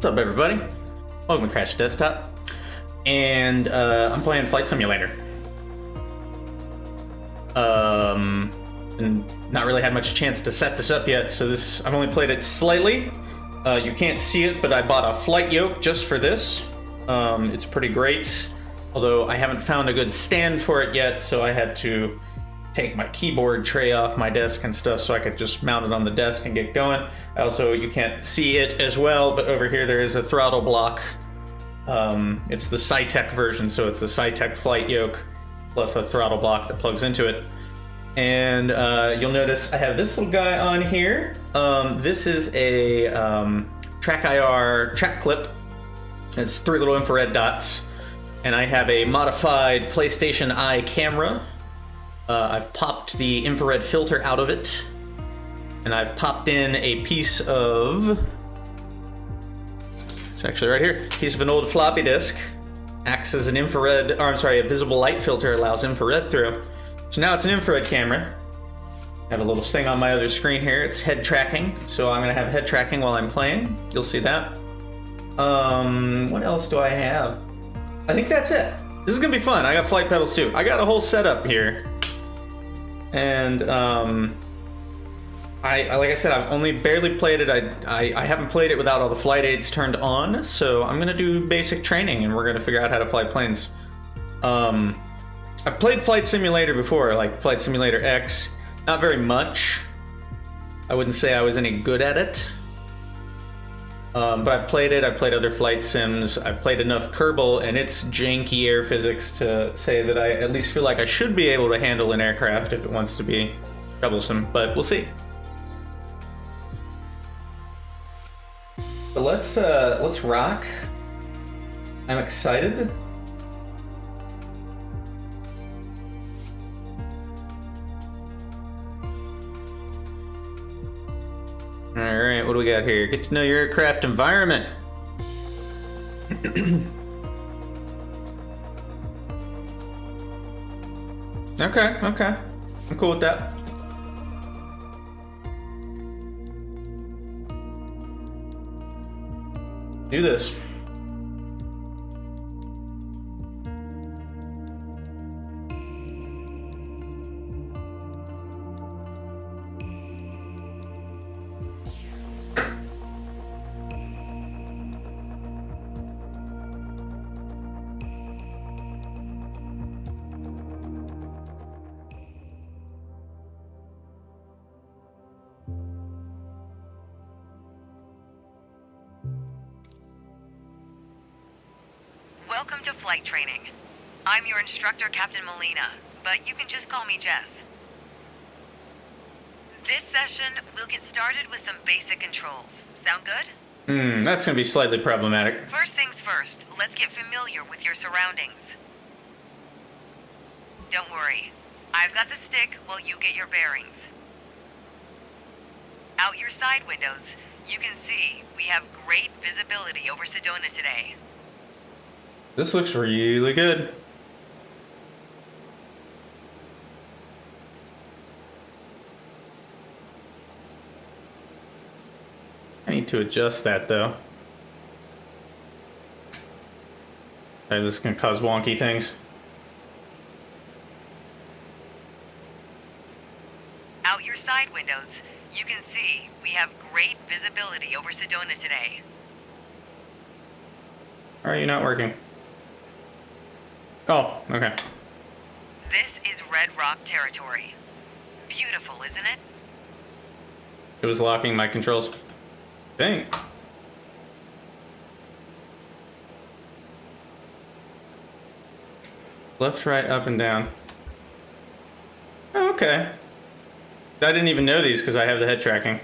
What's up, everybody? Welcome to Crash Desktop, and I'm playing Flight Simulator. And not really had much chance to set this up yet, so I've only played it slightly. You can't see it, but I bought a flight yoke just for this. It's pretty great, although I haven't found a good stand for it yet, so I had to take my keyboard tray off my desk and stuff so I could just mount it on the desk and get going. Also, you can't see it as well, but over here there is a throttle block. It's the Sci-Tech version, so it's the Sci-Tech flight yoke plus a throttle block that plugs into it. And you'll notice I have this little guy on here. This is a Track IR track clip. It's 3 little infrared dots. And I have a modified PlayStation Eye camera. I've popped the infrared filter out of it, and I've popped in a piece of, it's actually right here, piece of an old floppy disk. Acts as an infrared, or I'm sorry, a visible light filter, allows infrared through. So now it's an infrared camera. I have a little thing on my other screen here, it's head tracking, so I'm gonna have head tracking while I'm playing. You'll see that. What else do I have? I think that's it. This is gonna be fun. I got flight pedals too. I got a whole setup here. And like I said, I've only barely played it. I haven't played it without all the flight aids turned on, so I'm gonna do basic training and we're gonna figure out how to fly planes. I've played Flight Simulator before, like Flight Simulator X. Not very much. I wouldn't say I was any good at it. But I've played it, I've played other flight sims, I've played enough Kerbal and its janky air physics to say that I at least feel like I should be able to handle an aircraft if it wants to be troublesome, but we'll see. So let's rock. I'm excited. Alright, what do we got here? Get to know your aircraft environment. Okay. I'm cool with that. Do this. Welcome to flight training. I'm your instructor, Captain Molina, but you can just call me Jess. This session, we'll get started with some basic controls. Sound good? That's gonna be slightly problematic. First things first, let's get familiar with your surroundings. Don't worry, I've got the stick while you get your bearings. Out your side windows, you can see we have great visibility over Sedona today. This looks really good. I need to adjust that though. Okay, this is gonna cause wonky things. Out your side windows, you can see we have great visibility over Sedona today. Are you not working? Oh, okay. This is Red Rock territory. Beautiful, isn't it? It was locking my controls. Dang. Left, right, up, and down. Oh, okay. I didn't even know these because I have the head tracking.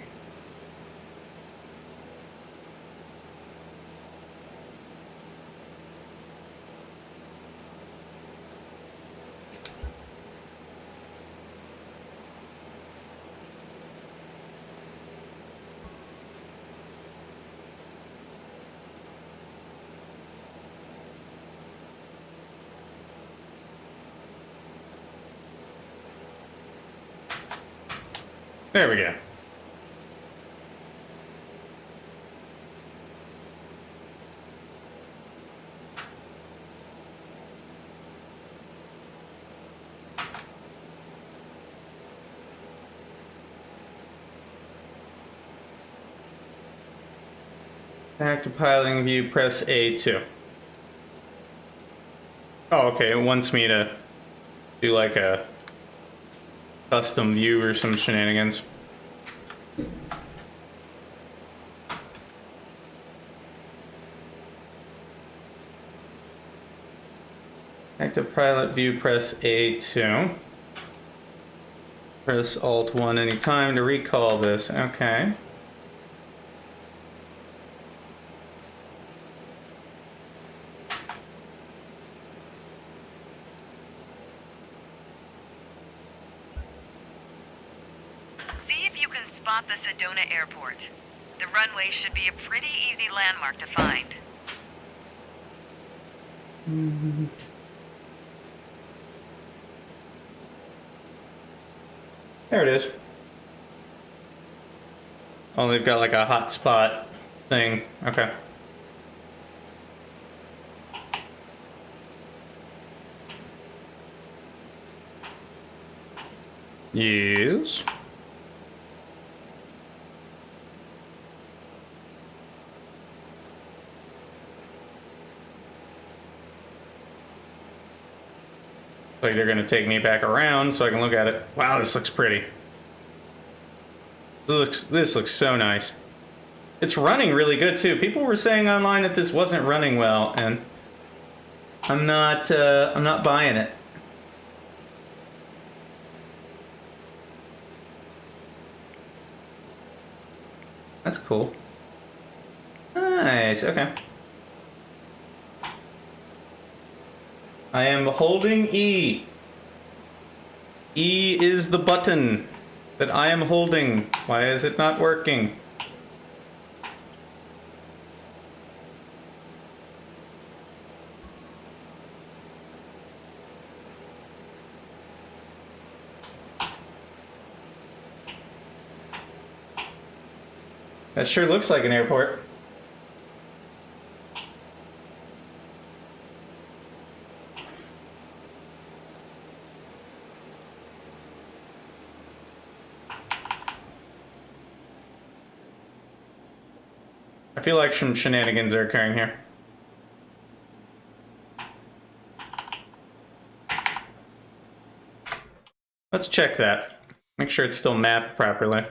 There we go. Back to piloting view, press A2. Oh, okay, it wants me to do like a custom view or some shenanigans. Back to pilot view, press A2. Press Alt 1 anytime to recall this. Okay. See if you can spot the Sedona Airport. The runway should be a pretty easy landmark to find. There it is. Oh, they've got like a hotspot thing. Okay. Yes. Like they're gonna take me back around so I can look at it. Wow, this looks pretty. This looks so nice. It's running really good too. People were saying online that this wasn't running well, and I'm not buying it. That's cool. Nice. Okay. I am holding E. E is the button that I am holding. Why is it not working? That sure looks like an airport. I feel like some shenanigans are occurring here. Let's check that. Make sure it's still mapped properly.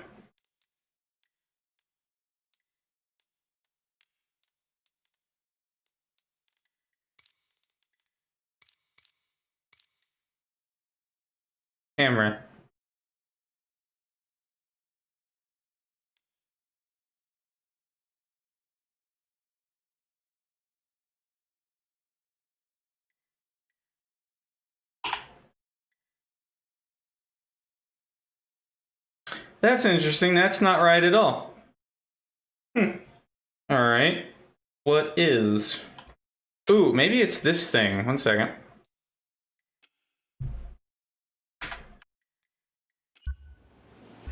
Camera. That's interesting. That's not right at all. All right. What is? Ooh, maybe it's this thing. One second.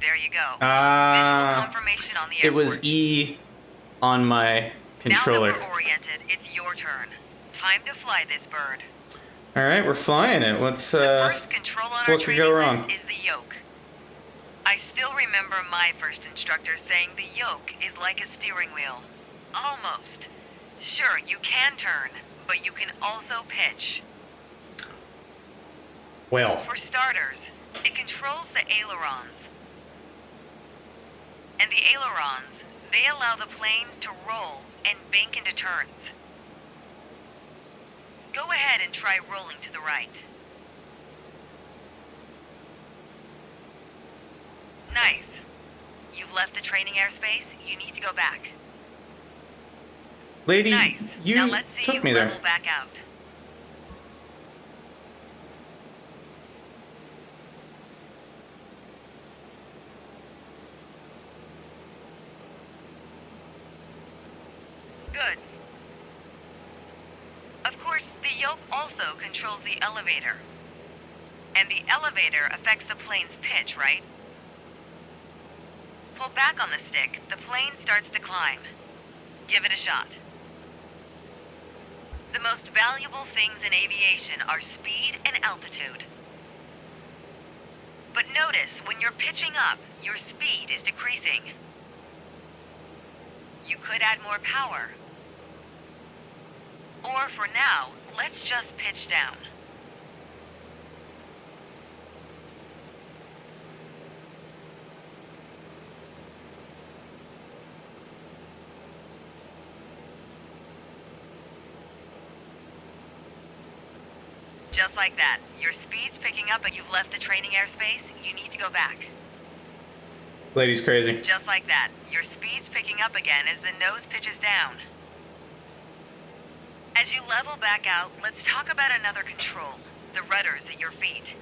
There you go. Ah, Visual confirmation on the it airport. was E on my controller. Now that we're oriented, it's your turn. Time to fly this bird. All right, we're flying it. What's The first control on our what could training go list wrong? is the yoke. I still remember my first instructor saying the yoke is like a steering wheel. Almost. Sure, you can turn, but you can also pitch. Well, For starters, it controls the ailerons. And the ailerons, they allow the plane to roll and bank into turns. Go ahead and try rolling to the right. Nice. You've left the training airspace. You need to go back. lady, Nice. you Now let's see took you me level there. back out. Good. Of course, the yoke also controls the elevator. And the elevator affects the plane's pitch, right? Pull back on the stick, the plane starts to climb. Give it a shot. The most valuable things in aviation are speed and altitude. But notice, when you're pitching up, your speed is decreasing. You could add more power. Or for now, let's just pitch down. Just like that. Your speed's picking up, but you've left the training airspace. You need to go back. Lady's crazy. Just like that. Your speed's picking up again as the nose pitches down. As you level back out, let's talk about another control. The rudders at your feet.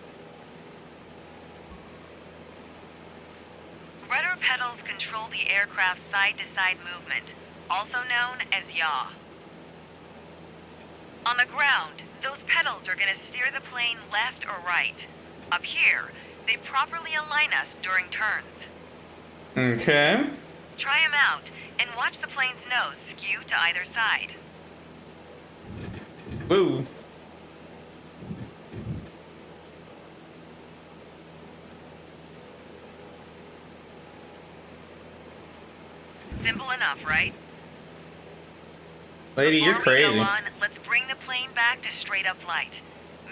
Rudder pedals control the aircraft's side-to-side movement, also known as yaw. On the ground, those pedals are going to steer the plane left or right. Up here, they properly align us during turns. Okay. Try them out, and watch the plane's nose skew to either side. Woo. Simple enough, right? Lady, you're Before we crazy. go on, let's bring the plane back to straight-up flight.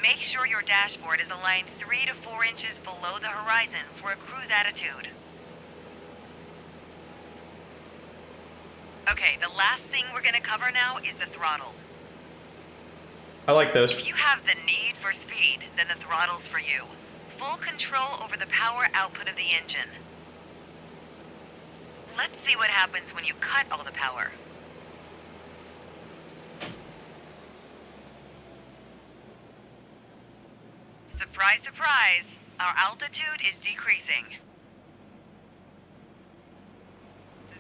Make sure your dashboard is aligned 3 to 4 inches below the horizon for a cruise attitude. Okay, the last thing we're gonna cover now is the throttle. I like those. If you have the need for speed, then the throttle's for you. Full control over the power output of the engine. Let's see what happens when you cut all the power. Surprise, surprise, our altitude is decreasing.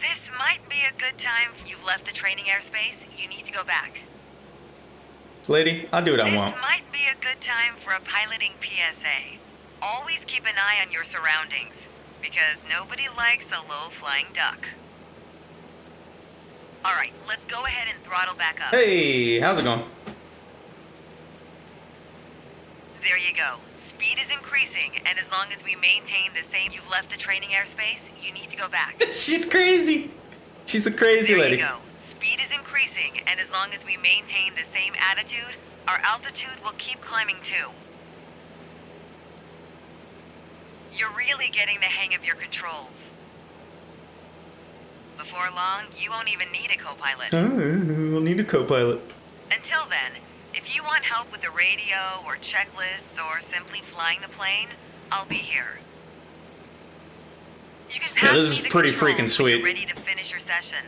This might be a good time. You've left the training airspace. You need to go back. Lady, I'll do what I This want. might be a good time for a piloting PSA. Always keep an eye on your surroundings, because nobody likes a low-flying duck. Alright, let's go ahead and throttle back up. Hey, how's it going? There you go. Speed is increasing, and as long as we maintain the same, you've left the training airspace, you need to go back. She's crazy. She's a crazy There lady. you go. Speed is increasing, and as long as we maintain the same attitude, our altitude will keep climbing too. You're really getting the hang of your controls. Before long, you won't even need a co-pilot. We'll need a co-pilot. Until then, if you want help with the radio or checklists or simply flying the plane, I'll be here. You can pass this me is the pretty controls freaking when sweet. you're ready to finish your session,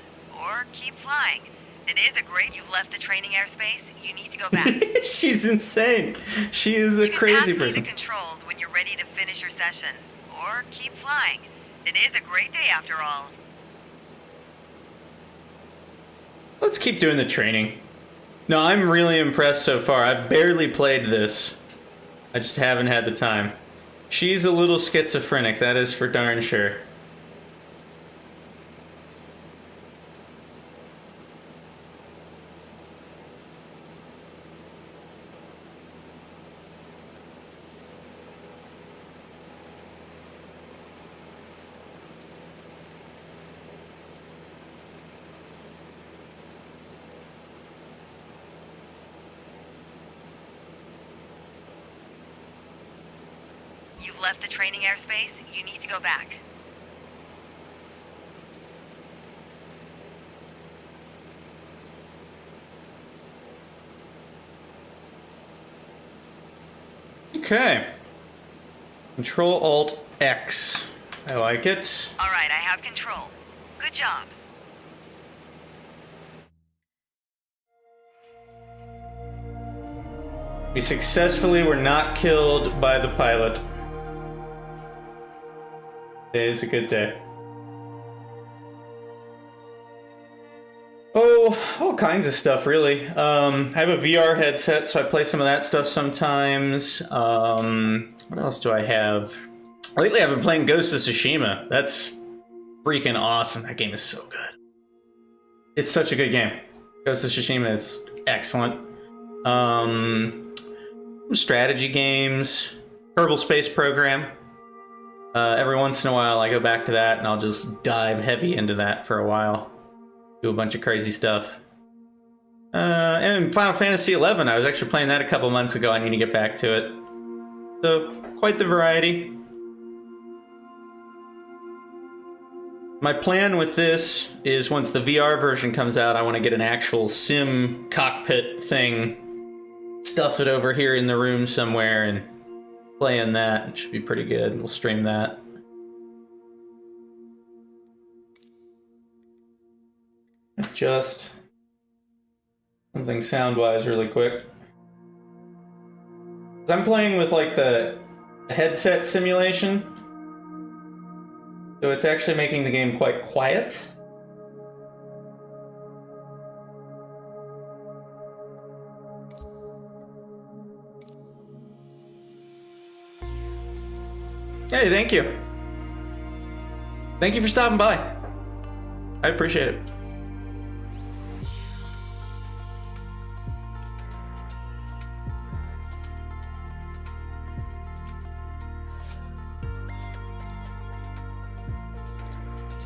or keep flying. It is a great. You've left the training airspace. You need to go back. She's insane. She is a You can crazy pass me person. the controls when you're ready to finish your session, or keep flying. It is a great day after all. Let's keep doing the training. No, I'm really impressed so far. I've barely played this. I just haven't had the time. She's a little schizophrenic, that is for darn sure. You've left the training airspace. You need to go back. Okay. Control Alt X. I like it. All right, I have control. Good job. We successfully were not killed by the pilot. Today is a good day. Oh, all kinds of stuff, really. I have a VR headset, so I play some of that stuff sometimes. What else do I have? Lately, I've been playing Ghost of Tsushima. That's freaking awesome. That game is so good. It's such a good game. Ghost of Tsushima is excellent. Strategy games. Kerbal Space Program. Every once in a while, I go back to that, and I'll just dive heavy into that for a while. do a bunch of crazy stuff. And Final Fantasy XI, I was actually playing that a couple months ago. I need to get back to it. So, quite the variety. My plan with this is once the VR version comes out, I want to get an actual sim cockpit thing, stuff it over here in the room somewhere, and play in that. It should be pretty good. We'll stream that. Adjust something sound-wise really quick. I'm playing with like the headset simulation, so it's actually making the game quite quiet. Hey, thank you. Thank you for stopping by. I appreciate it.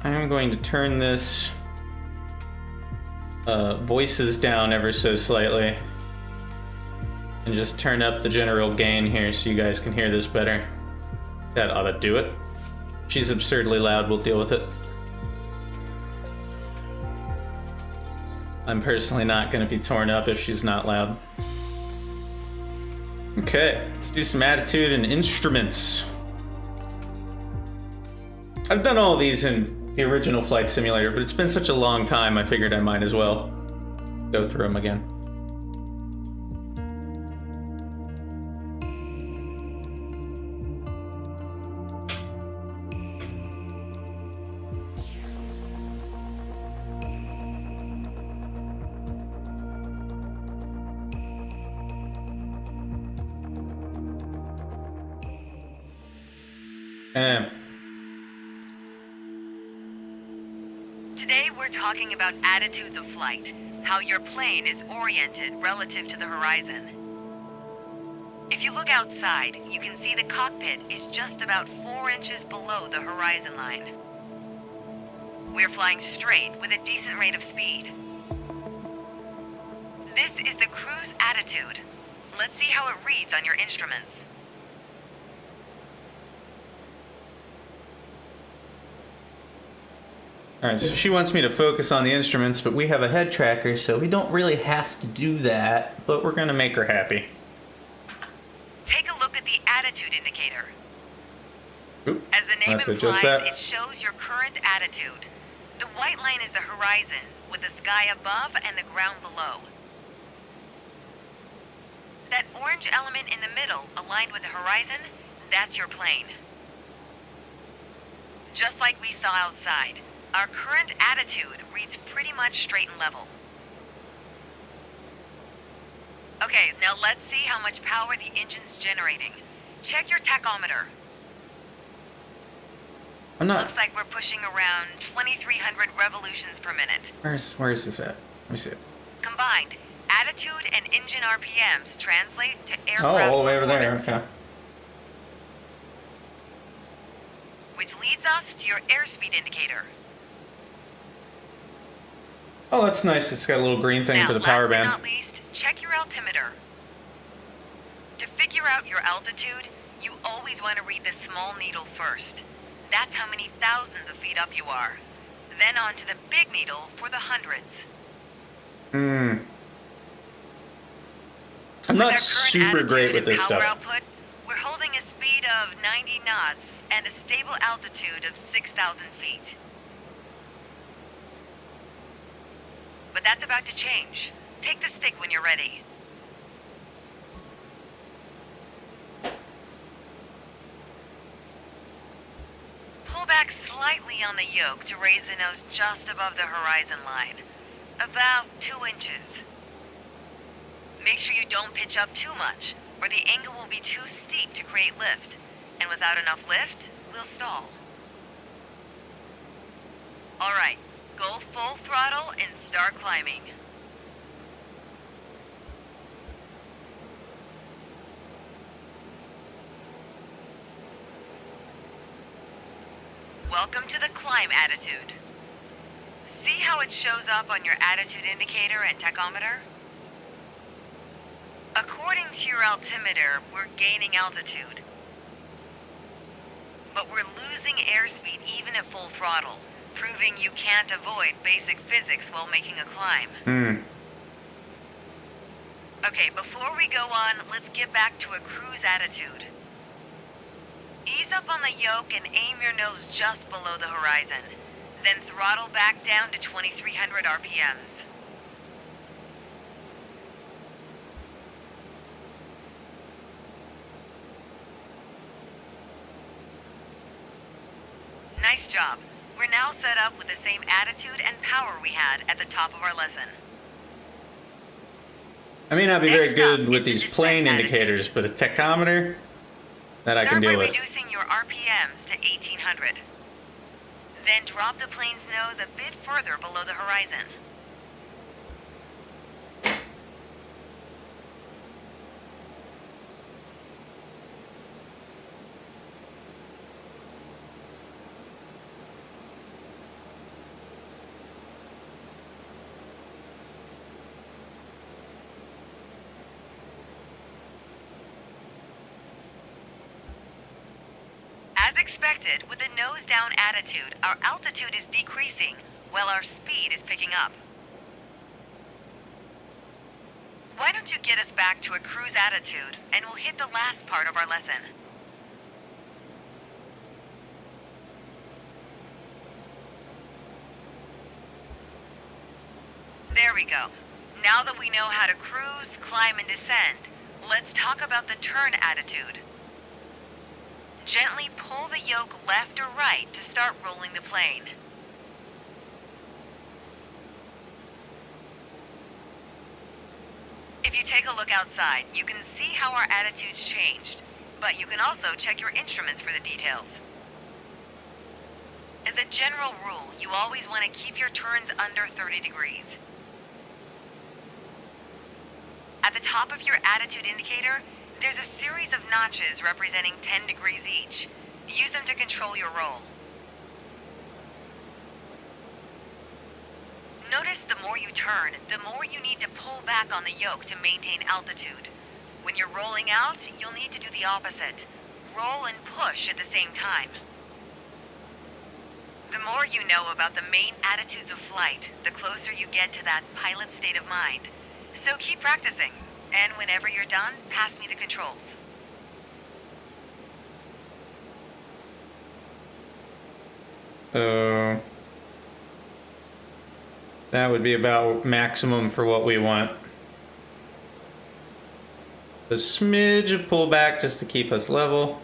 I am going to turn this voices down ever so slightly and just turn up the general gain here so you guys can hear this better. That ought to do it. She's absurdly loud, we'll deal with it. I'm personally not going to be torn up if she's not loud. Okay, let's do some attitude and instruments. I've done all these in the original Flight Simulator, but it's been such a long time, I figured I might as well go through them again. Today we're talking about attitudes of flight, how your plane is oriented relative to the horizon. If you look outside, you can see the cockpit is just about 4 inches below the horizon line. We're flying straight with a decent rate of speed. This is the cruise attitude. Let's see how it reads on your instruments. Alright, so she wants me to focus on the instruments, but we have a head tracker, so we don't really have to do that, but we're gonna make her happy. Take a look at the attitude indicator. Oop, As the name I'll have to implies, adjust that. it shows your current attitude. The white line is the horizon, with the sky above and the ground below. That orange element in the middle, aligned with the horizon, that's your plane. Just like we saw outside, our current attitude reads pretty much straight and level. Okay, now let's see how much power the engine's generating. Check your tachometer. I'm not... Looks like we're pushing around 2,300 revolutions per minute. Where's this at? Let me see it. Combined, attitude and engine RPMs translate to Oh, aircraft all the way over there, performance, okay. which leads us to your airspeed indicator. Oh, that's nice. It's got a little green thing Now, for the power last but band. not least, check your altimeter. To figure out your altitude, you always want to read the small needle first. That's how many thousands of feet up you are. Then on to the big needle for the hundreds. I'm With not our current super great attitude with this and power stuff. output, we're holding a speed of 90 knots and a stable altitude of 6,000 feet. But that's about to change. Take the stick when you're ready. Pull back slightly on the yoke to raise the nose just above the horizon line. About 2 inches. Make sure you don't pitch up too much, or the angle will be too steep to create lift. And without enough lift, we'll stall. Alright, go full throttle and start climbing. Welcome to the climb attitude. See how it shows up on your attitude indicator and tachometer? According to your altimeter, we're gaining altitude. But we're losing airspeed even at full throttle, proving you can't avoid basic physics while making a climb. Okay, before we go on, let's get back to a cruise attitude. Ease up on the yoke and aim your nose just below the horizon. Then throttle back down to 2300 RPMs. Nice job. We're now set up with the same attitude and power we had at the top of our lesson. I may not be very Next good up with is the these descent plane attitude. indicators, but a tachometer, that I can deal with. Start by reducing your RPMs to 1800. Then drop the plane's nose a bit further below the horizon. As expected, with a nose-down attitude, our altitude is decreasing, while our speed is picking up. Why don't you get us back to a cruise attitude, and we'll hit the last part of our lesson. There we go. Now that we know how to cruise, climb, and descend, let's talk about the turn attitude. Gently pull the yoke left or right to start rolling the plane. If you take a look outside, you can see how our attitude's changed, but you can also check your instruments for the details. As a general rule, you always want to keep your turns under 30 degrees. At the top of your attitude indicator, there's a series of notches representing 10 degrees each. Use them to control your roll. Notice the more you turn, the more you need to pull back on the yoke to maintain altitude. When you're rolling out, you'll need to do the opposite. Roll and push at the same time. The more you know about the main attitudes of flight, the closer you get to that pilot state of mind. So keep practicing. And whenever you're done, pass me the controls. That would be about maximum for what we want. A smidge of pullback just to keep us level.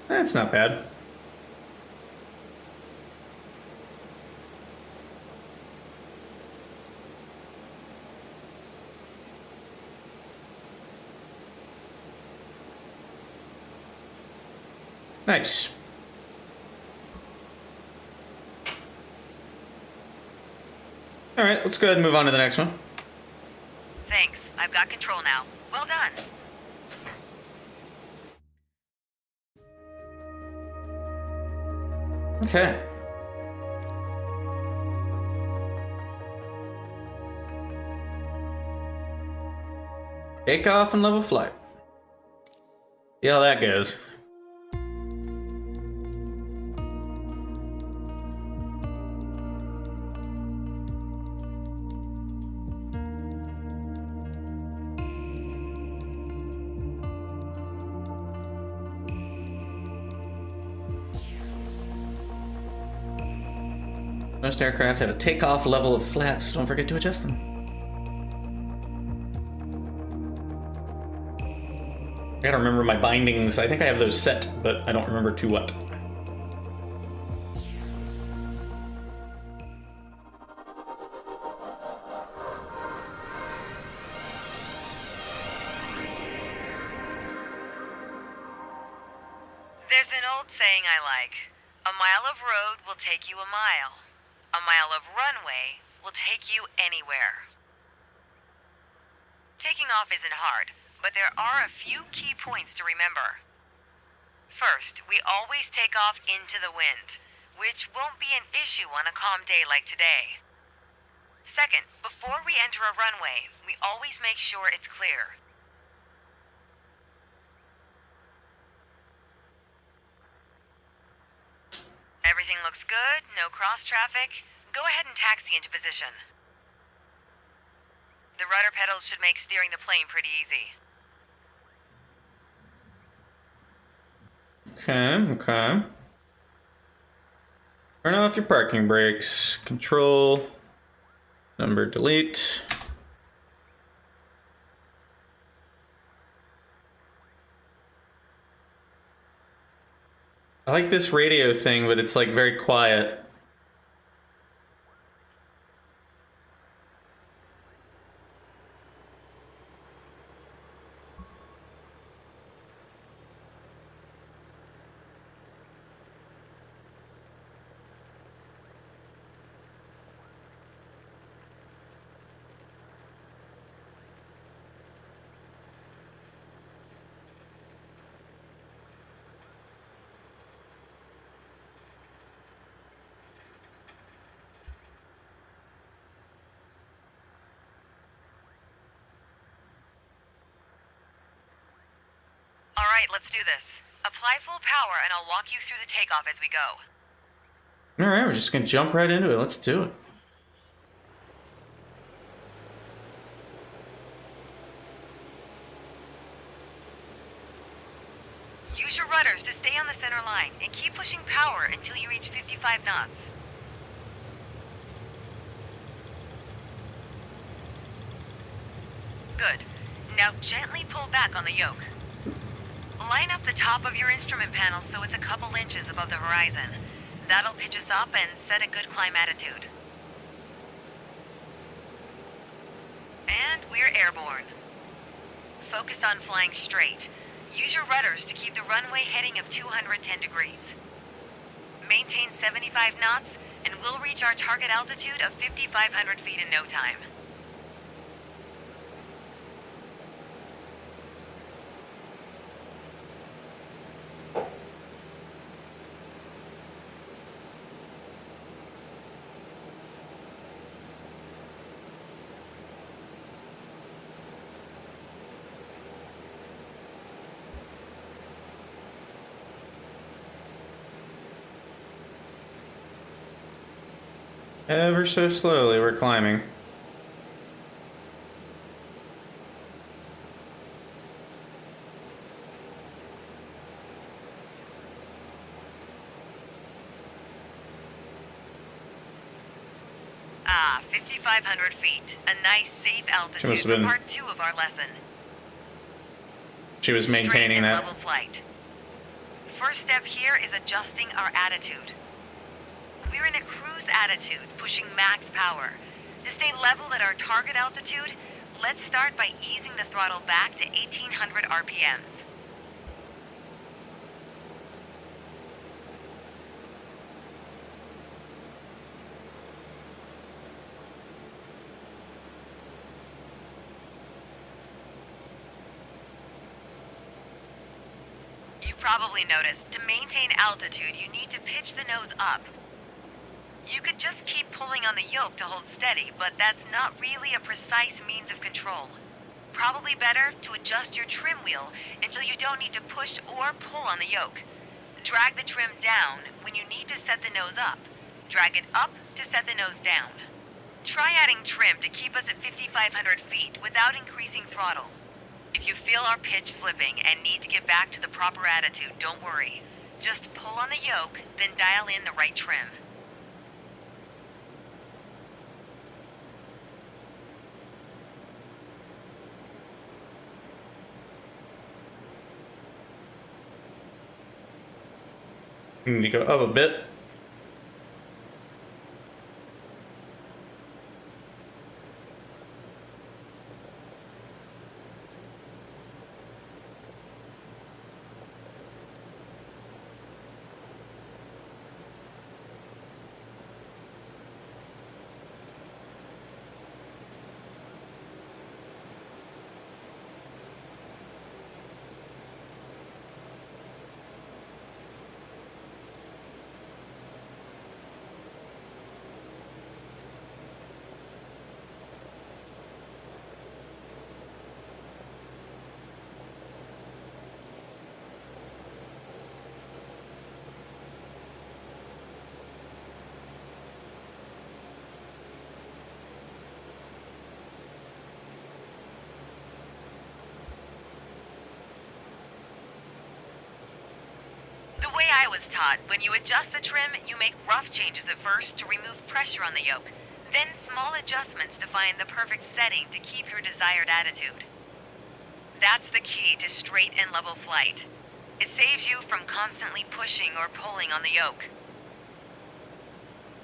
That's not bad. Nice. All right, let's go ahead and move on to the next one. Thanks. I've got control now. Well done. Okay. Takeoff and level flight. See how that goes. Most aircraft have a takeoff level of flaps. Don't forget to adjust them. I gotta remember my bindings. I think I have those set, but I don't remember to what. There's an old saying I like. A mile of road will take you a mile. A mile of runway will take you anywhere. Taking off isn't hard, but there are a few key points to remember. First, we always take off into the wind, which won't be an issue on a calm day like today. Second, before we enter a runway, we always make sure it's clear. Everything looks good, no cross traffic. Go ahead and taxi into position. The rudder pedals should make steering the plane pretty easy. Okay. Turn off your parking brakes. Control, number, delete. I like this radio thing, but it's like very quiet. Alright, let's do this. Apply full power and I'll walk you through the takeoff as we go. Alright, we're just gonna jump right into it. Let's do it. Use your rudders to stay on the center line and keep pushing power until you reach 55 knots. Good. Now gently pull back on the yoke. Line up the top of your instrument panel so it's a couple inches above the horizon. That'll pitch us up and set a good climb attitude. And we're airborne. Focus on flying straight. Use your rudders to keep the runway heading of 210 degrees. Maintain 75 knots, and we'll reach our target altitude of 5,500 feet in no time. Ever so slowly, we're climbing. Ah, 5,500 feet. A nice, safe altitude must for have been- part 2 of our lesson. She was Straight maintaining and that. level flight. First step here is adjusting our attitude. We're in a cruise attitude, pushing max power. To stay level at our target altitude, let's start by easing the throttle back to 1,800 RPMs. You probably noticed, to maintain altitude, you need to pitch the nose up. You could just keep pulling on the yoke to hold steady, but that's not really a precise means of control. Probably better to adjust your trim wheel until you don't need to push or pull on the yoke. Drag the trim down when you need to set the nose up. Drag it up to set the nose down. Try adding trim to keep us at 5,500 feet without increasing throttle. If you feel our pitch slipping and need to get back to the proper attitude, don't worry. Just pull on the yoke, then dial in the right trim. We need to go up a bit. I was taught, when you adjust the trim, you make rough changes at first to remove pressure on the yoke, then small adjustments to find the perfect setting to keep your desired attitude. That's the key to straight and level flight. It saves you from constantly pushing or pulling on the yoke.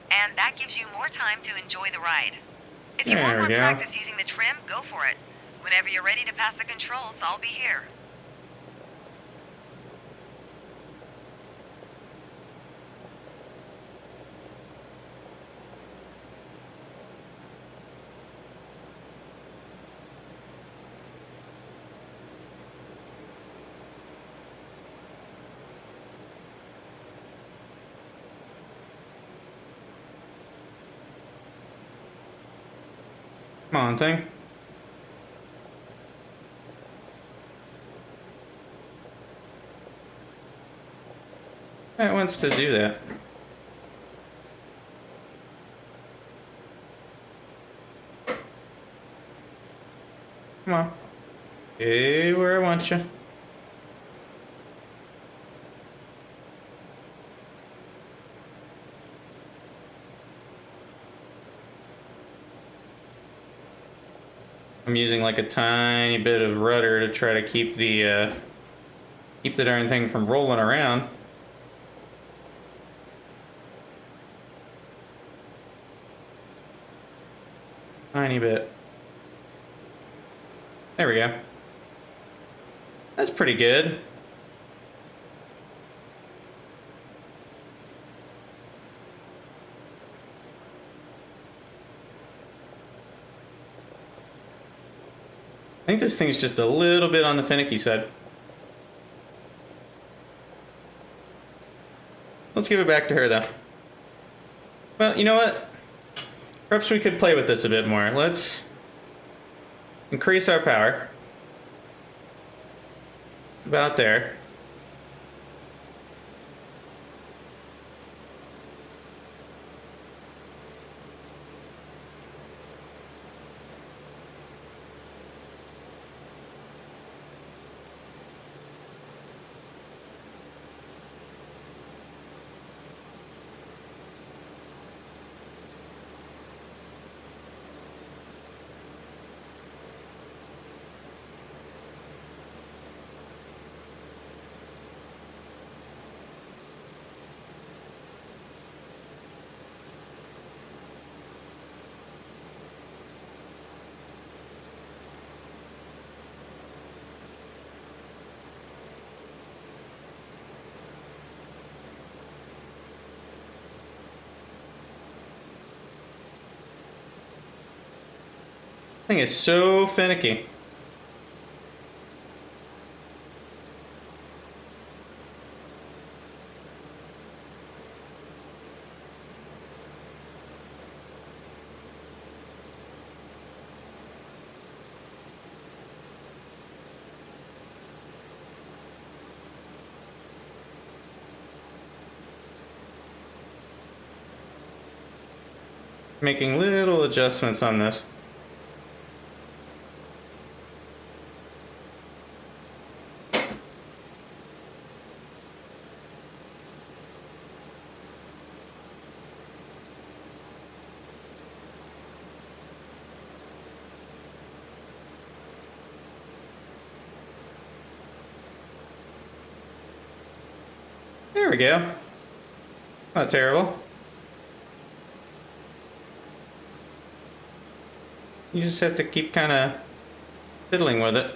And that gives you more time to enjoy the ride. If you want more practice using the trim, go for it. Whenever you're ready to pass the controls, I'll be here. Come on, thing. It wants to do that. Come on. Hey, where I want you. I'm using like a tiny bit of rudder to try to keep the darn thing from rolling around. Tiny bit. There we go. That's pretty good. I think this thing's just a little bit on the finicky side. Let's give it back to her, though. Well, you know what? Perhaps we could play with this a bit more. Let's increase our power. About there. Thing is so finicky. Making little adjustments on this. There we go. Not terrible. You just have to keep kind of fiddling with it.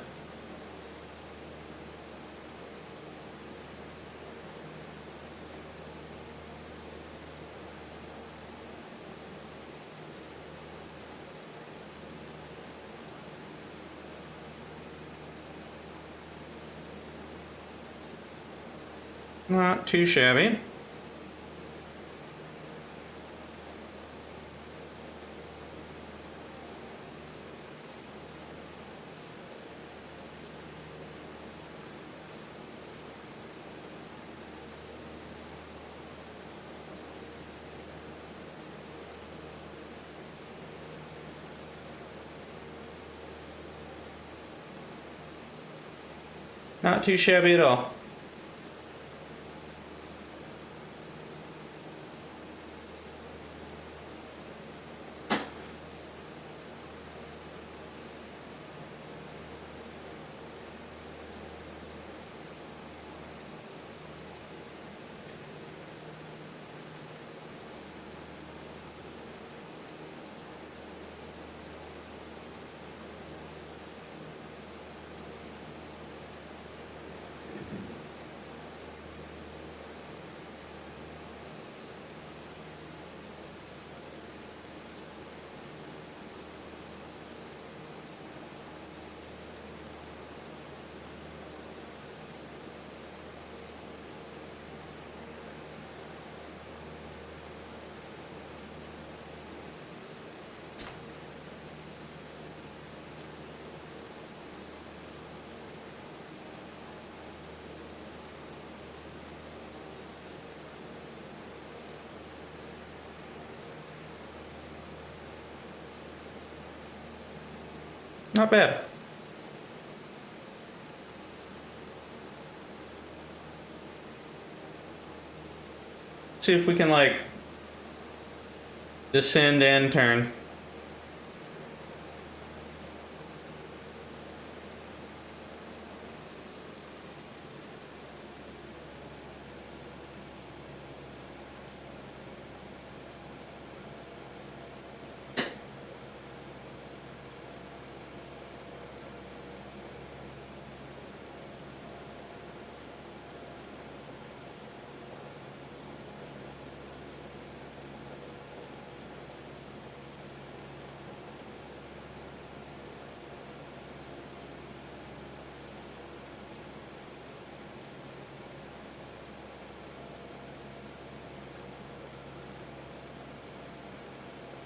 Not too shabby. Not too shabby at all. Not bad. See if we can, like, descend and turn.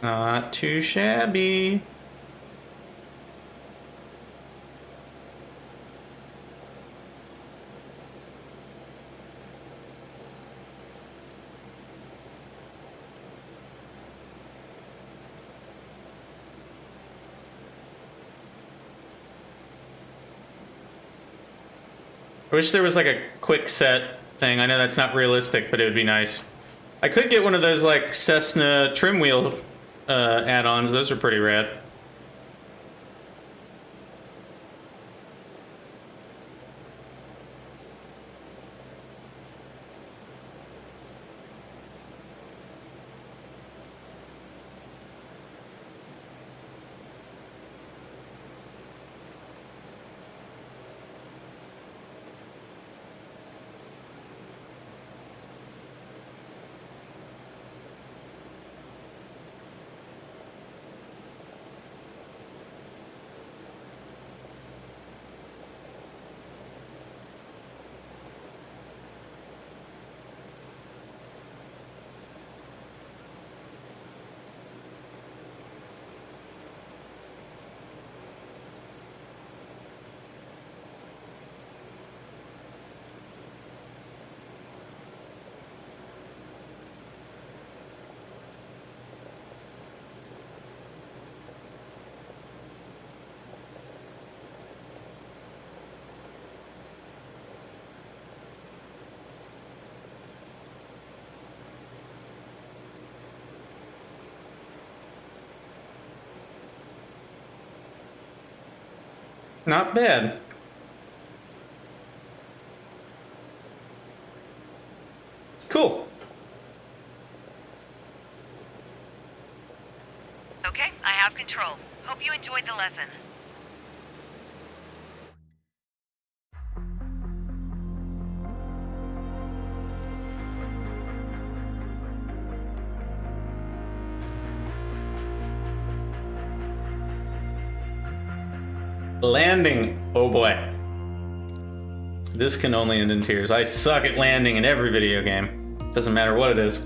Not too shabby. I wish there was like a quick set thing. I know that's not realistic, but it would be nice. I could get one of those like Cessna trim wheel add-ons. Those are pretty rad. Not bad. Cool. Okay, I have control. Hope you enjoyed the lesson. Landing. Oh boy. This can only end in tears. I suck at landing in every video game. Doesn't matter what it is.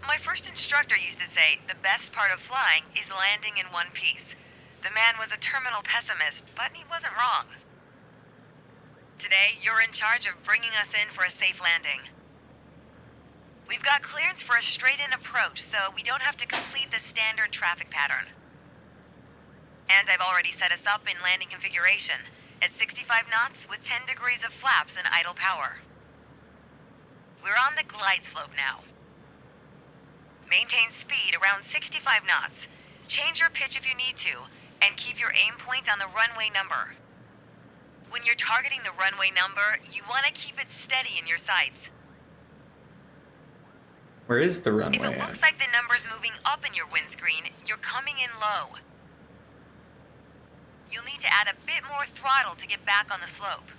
My first instructor used to say the best part of flying is landing in one piece. The man was a terminal pessimist, but he wasn't wrong. Today, you're in charge of bringing us in for a safe landing. We've got clearance for a straight-in approach, so we don't have to complete the standard traffic pattern. And I've already set us up in landing configuration, at 65 knots with 10 degrees of flaps and idle power. We're on the glide slope now. Maintain speed around 65 knots. Change your pitch if you need to, and keep your aim point on the runway number. When you're targeting the runway number, you want to keep it steady in your sights. Where is the runway If it at? looks like the number's moving up in your windscreen, you're coming in low. You'll need to add a bit more throttle to get back on the slope.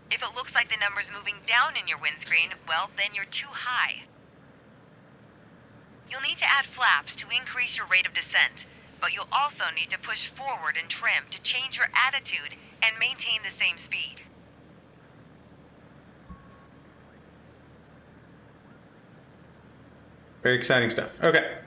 If it looks like the number's moving down in your windscreen, well, then you're too high. You'll need to add flaps to increase your rate of descent, but you'll also need to push forward and trim to change your attitude and maintain the same speed. Very exciting stuff. Okay.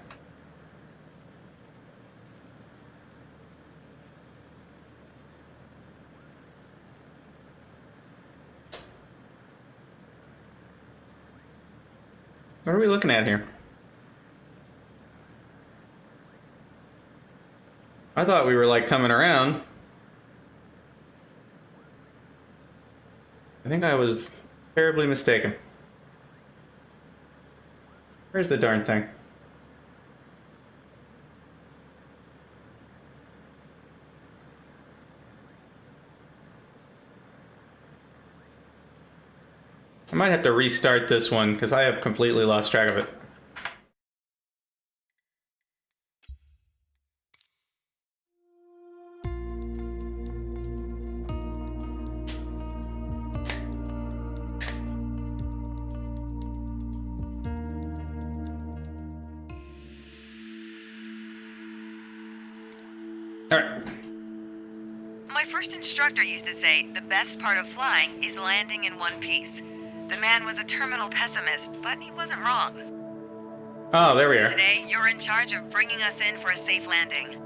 What are we looking at here? I thought we were like coming around. I think I was terribly mistaken. Where's the darn thing? I might have to restart this one because I have completely lost track of it. All right. My first instructor used to say the best part of flying is landing in one piece. The man was a terminal pessimist, but he wasn't wrong. Oh, there we are. Today, you're in charge of bringing us in for a safe landing.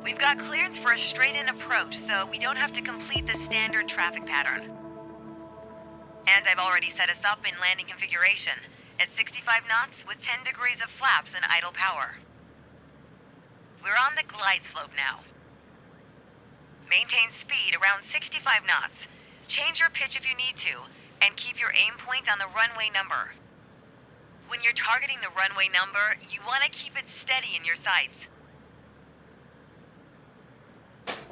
We've got clearance for a straight-in approach, so we don't have to complete the standard traffic pattern. And I've already set us up in landing configuration, at 65 knots with 10 degrees of flaps and idle power. We're on the glide slope now. Maintain speed around 65 knots. Change your pitch if you need to, and keep your aim point on the runway number. When you're targeting the runway number, you want to keep it steady in your sights.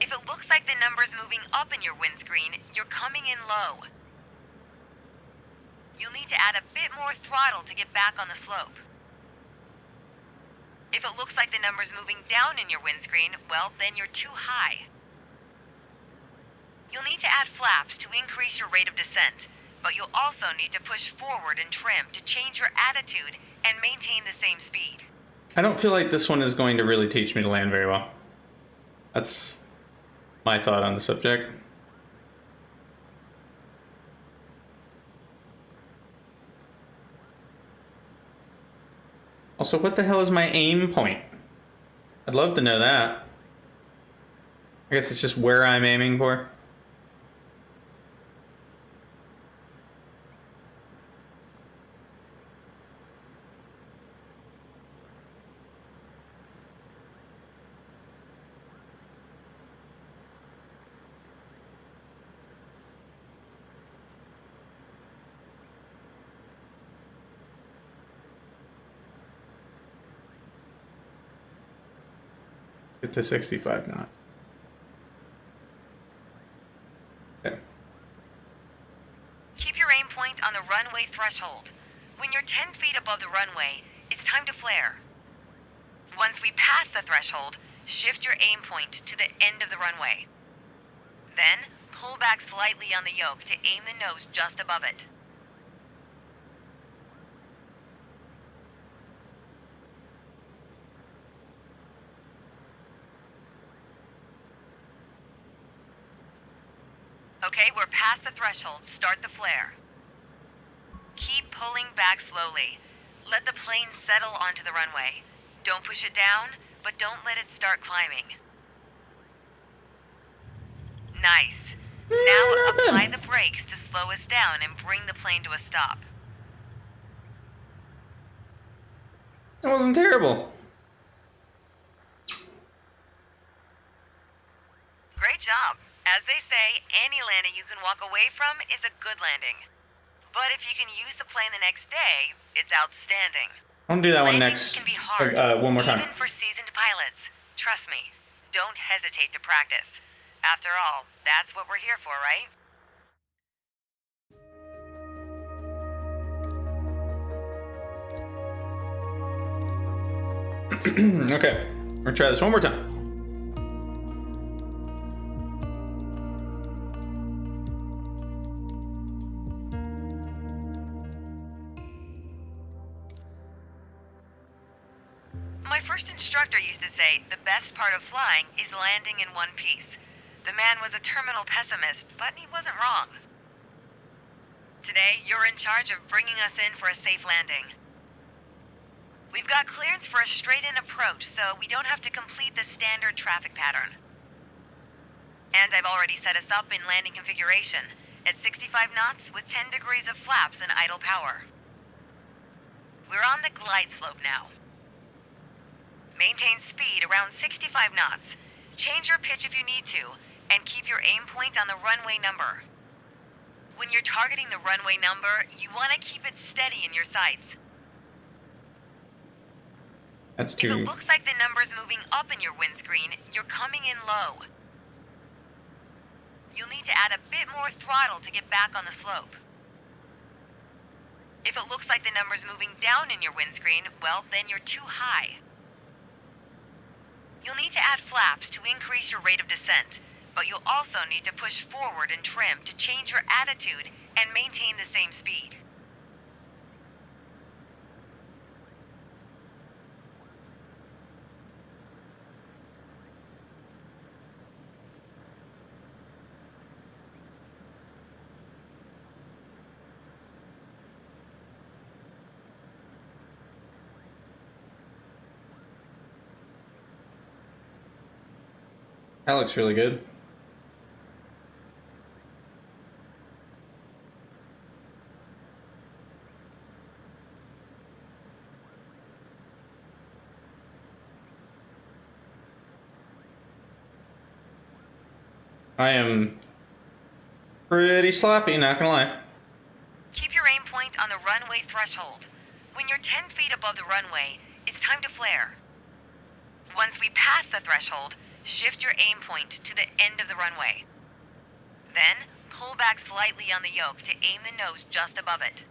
If it looks like the number's moving up in your windscreen, you're coming in low. You'll need to add a bit more throttle to get back on the slope. If it looks like the number's moving down in your windscreen, well, then you're too high. You'll need to add flaps to increase your rate of descent, but you'll also need to push forward and trim to change your attitude and maintain the same speed. I don't feel like this one is going to really teach me to land very well. That's my thought on the subject. Also, what the hell is my aim point? I'd love to know that. I guess it's just where I'm aiming for. Get to 65 knots. Okay. Keep your aim point on the runway threshold. When you're 10 feet above the runway, it's time to flare. Once we pass the threshold, shift your aim point to the end of the runway. Then, pull back slightly on the yoke to aim the nose just above it. Okay, we're past the threshold. Start the flare. Keep pulling back slowly. Let the plane settle onto the runway. Don't push it down, but don't let it start climbing. Nice. Now apply the brakes to slow us down and bring the plane to a stop. That wasn't terrible. Great job. As they say, any landing you can walk away from is a good landing. But if you can use the plane the next day, it's outstanding. I'm gonna do that one Landings next. can be hard, One more time. even for seasoned pilots. Trust me, don't hesitate to practice. After all, that's what we're here for, right? Okay, we're gonna try this one more time. My first instructor used to say the best part of flying is landing in one piece. The man was a terminal pessimist, but he wasn't wrong. Today, you're in charge of bringing us in for a safe landing. We've got clearance for a straight-in approach, so we don't have to complete the standard traffic pattern. And I've already set us up in landing configuration, at 65 knots with 10 degrees of flaps and idle power. We're on the glide slope now. Maintain speed around 65 knots. Change your pitch if you need to, and keep your aim point on the runway number. When you're targeting the runway number, you want to keep it steady in your sights. That's If too... it looks like the number's moving up in your windscreen, you're coming in low. You'll need to add a bit more throttle to get back on the slope. If it looks like the number's moving down in your windscreen, well, then you're too high. You'll need to add flaps to increase your rate of descent, but you'll also need to push forward and trim to change your attitude and maintain the same speed. That looks really good. I am pretty sloppy, not gonna lie. Keep your aim point on the runway threshold. When you're 10 feet above the runway, it's time to flare. Once we pass the threshold, shift your aim point to the end of the runway. Then, pull back slightly on the yoke to aim the nose just above it.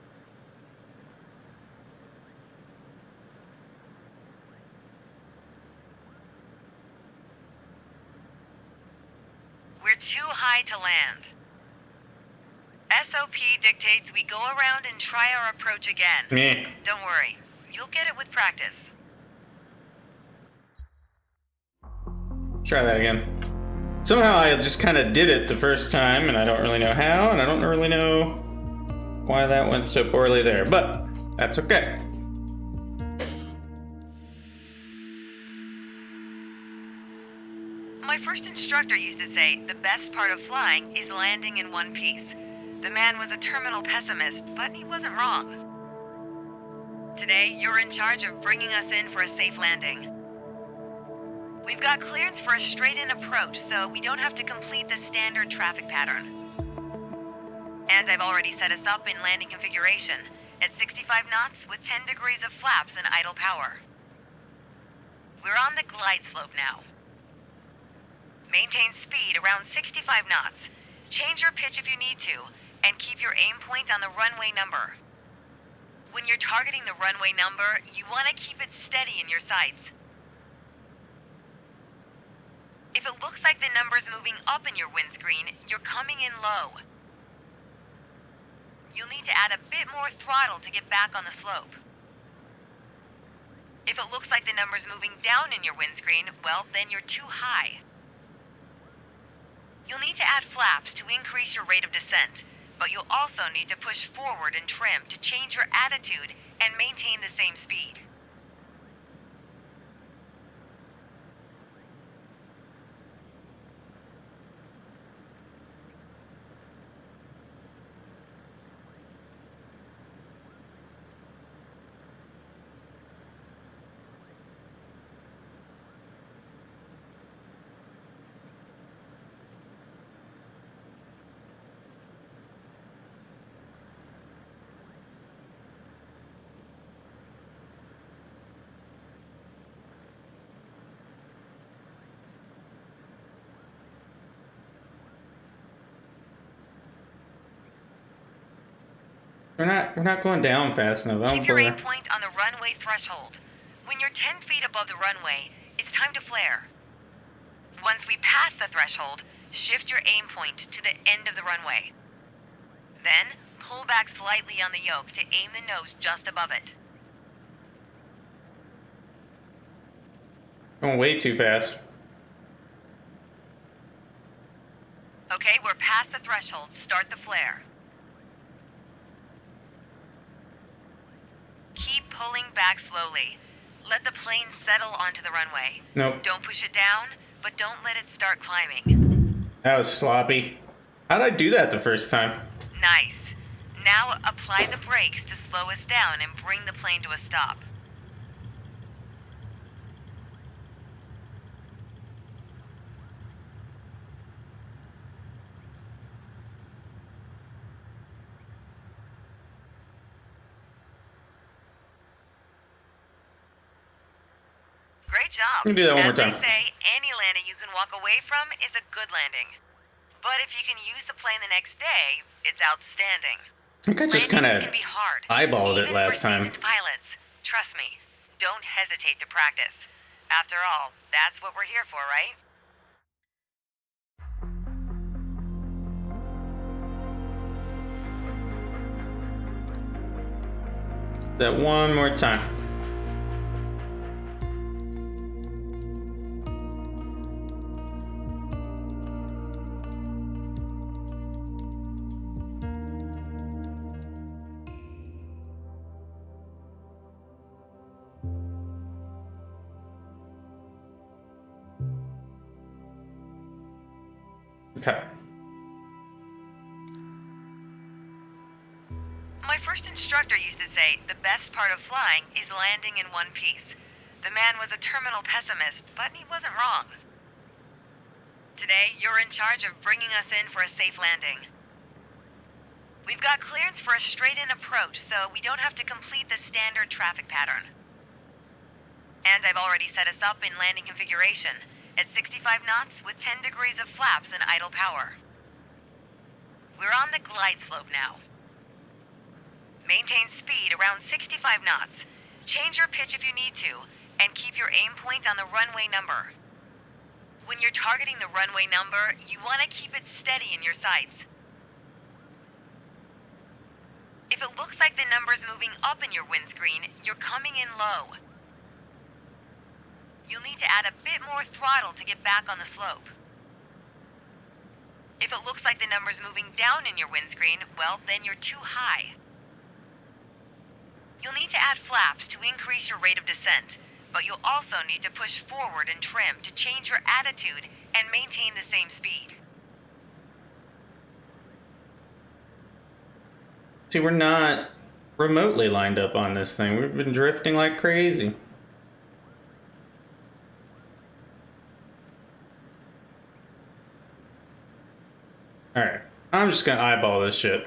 We're too high to land. SOP dictates we go around and try our approach again. Meh. Don't worry, you'll get it with practice. Try that again. Somehow I just kind of did it the first time, and I don't really know how, and I don't really know why that went so poorly there, but that's okay. My first instructor used to say the best part of flying is landing in one piece. The man was a terminal pessimist, but he wasn't wrong. Today, you're in charge of bringing us in for a safe landing. We've got clearance for a straight-in approach, so we don't have to complete the standard traffic pattern. And I've already set us up in landing configuration, at 65 knots with 10 degrees of flaps and idle power. We're on the glide slope now. Maintain speed around 65 knots. Change your pitch if you need to, and keep your aim point on the runway number. When you're targeting the runway number, you want to keep it steady in your sights. If it looks like the number's moving up in your windscreen, you're coming in low. You'll need to add a bit more throttle to get back on the slope. If it looks like the number's moving down in your windscreen, well, then you're too high. You'll need to add flaps to increase your rate of descent, but you'll also need to push forward and trim to change your attitude and maintain the same speed. We're not going down fast enough. I don't Keep your aim believe- point on the runway threshold. When you're 10 feet above the runway, it's time to flare. Once we pass the threshold, shift your aim point to the end of the runway. Then, pull back slightly on the yoke to aim the nose just above it. Going way too fast. Okay, we're past the threshold. Start the flare. Keep pulling back slowly. Let the plane settle onto the runway. Nope. Don't push it down, but don't let it start climbing. That was sloppy. How'd I do that the first time? Nice. Now apply the brakes to slow us down and bring the plane to a stop. Great job. You can do that one more As time. they say, any landing you can walk away from is a good landing. But if you can use the plane the next day, it's outstanding. I think I just kind Landings of can be hard, eyeballed it even last for time. seasoned pilots. Trust me, don't hesitate to practice. After all, that's what we're here for, right? That one more time. Okay. My first instructor used to say the best part of flying is landing in one piece. The man was a terminal pessimist, but he wasn't wrong. Today, you're in charge of bringing us in for a safe landing. We've got clearance for a straight-in approach, so we don't have to complete the standard traffic pattern. And I've already set us up in landing configuration at 65 knots with 10 degrees of flaps and idle power. We're on the glide slope now. Maintain speed around 65 knots. Change your pitch if you need to, and keep your aim point on the runway number. When you're targeting the runway number, you want to keep it steady in your sights. If it looks like the number's moving up in your windscreen, you're coming in low. You'll need to add a bit more throttle to get back on the slope. If it looks like the number's moving down in your windscreen, well, then you're too high. You'll need to add flaps to increase your rate of descent, but you'll also need to push forward and trim to change your attitude and maintain the same speed. See, we're not remotely lined up on this thing. We've been drifting like crazy. Alright, I'm just gonna eyeball this shit.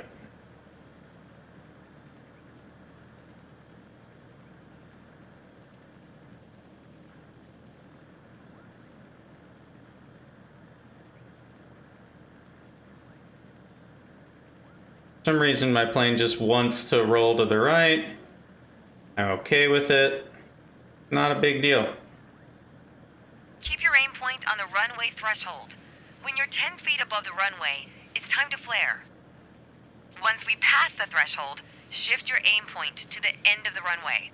For some reason my plane just wants to roll to the right. I'm okay with it. Not a big deal. Keep your aim point on the runway threshold. When you're 10 feet above the runway, it's time to flare. Once we pass the threshold, shift your aim point to the end of the runway.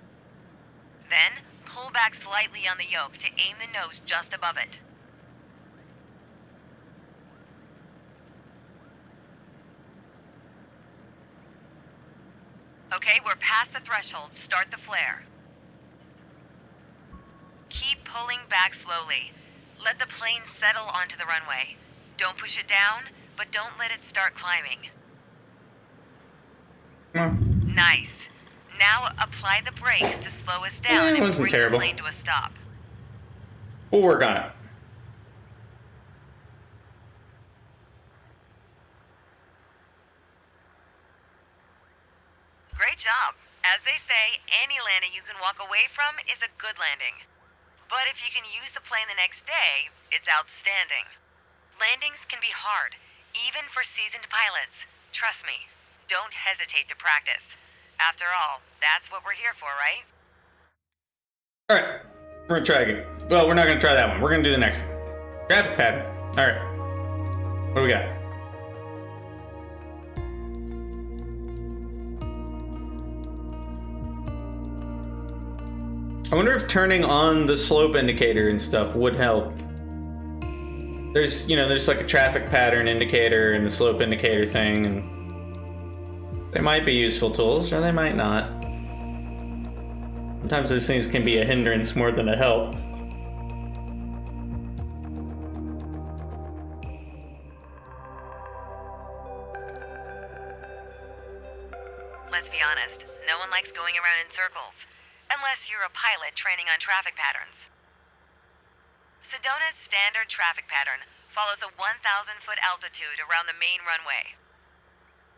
Then, pull back slightly on the yoke to aim the nose just above it. Okay, we're past the threshold. Start the flare. Keep pulling back slowly. Let the plane settle onto the runway. Don't push it down, but don't let it start climbing. Nice. Now apply the brakes to slow us down it and wasn't bring terrible. the plane to a stop. We'll work on it. Great job. As they say, any landing you can walk away from is a good landing. But if you can use the plane the next day, it's outstanding. Landings can be hard, even for seasoned pilots. Trust me, don't hesitate to practice. After all, that's what we're here for, right? Alright, we're gonna try again. Well, we're not gonna try that one. We're gonna do the next one. Traffic pattern. Alright. What do we got? I wonder if turning on the slope indicator and stuff would help. There's, you know, there's like a traffic pattern indicator and the slope indicator thing, and they might be useful tools, or they might not. Sometimes those things can be a hindrance more than a help. Let's be honest, no one likes going around in circles. Unless you're a pilot training on traffic patterns. Sedona's standard traffic pattern follows a 1,000-foot altitude around the main runway.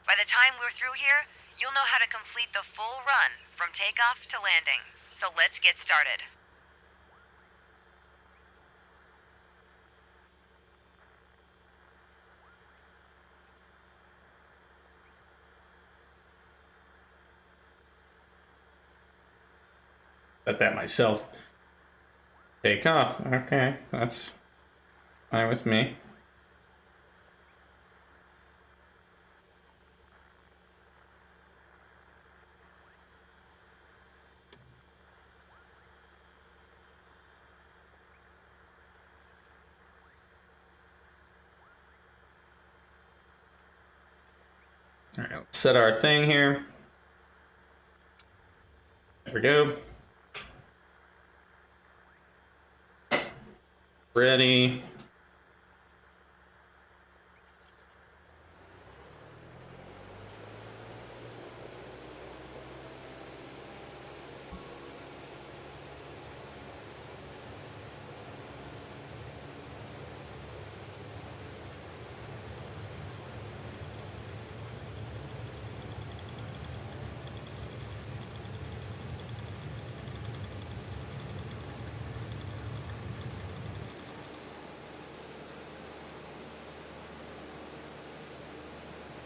By the time we're through here, you'll know how to complete the full run from takeoff to landing. So let's get started. Set that myself. Take off. Okay, that's fine with me. All right, let's set our thing here. There we go. Ready.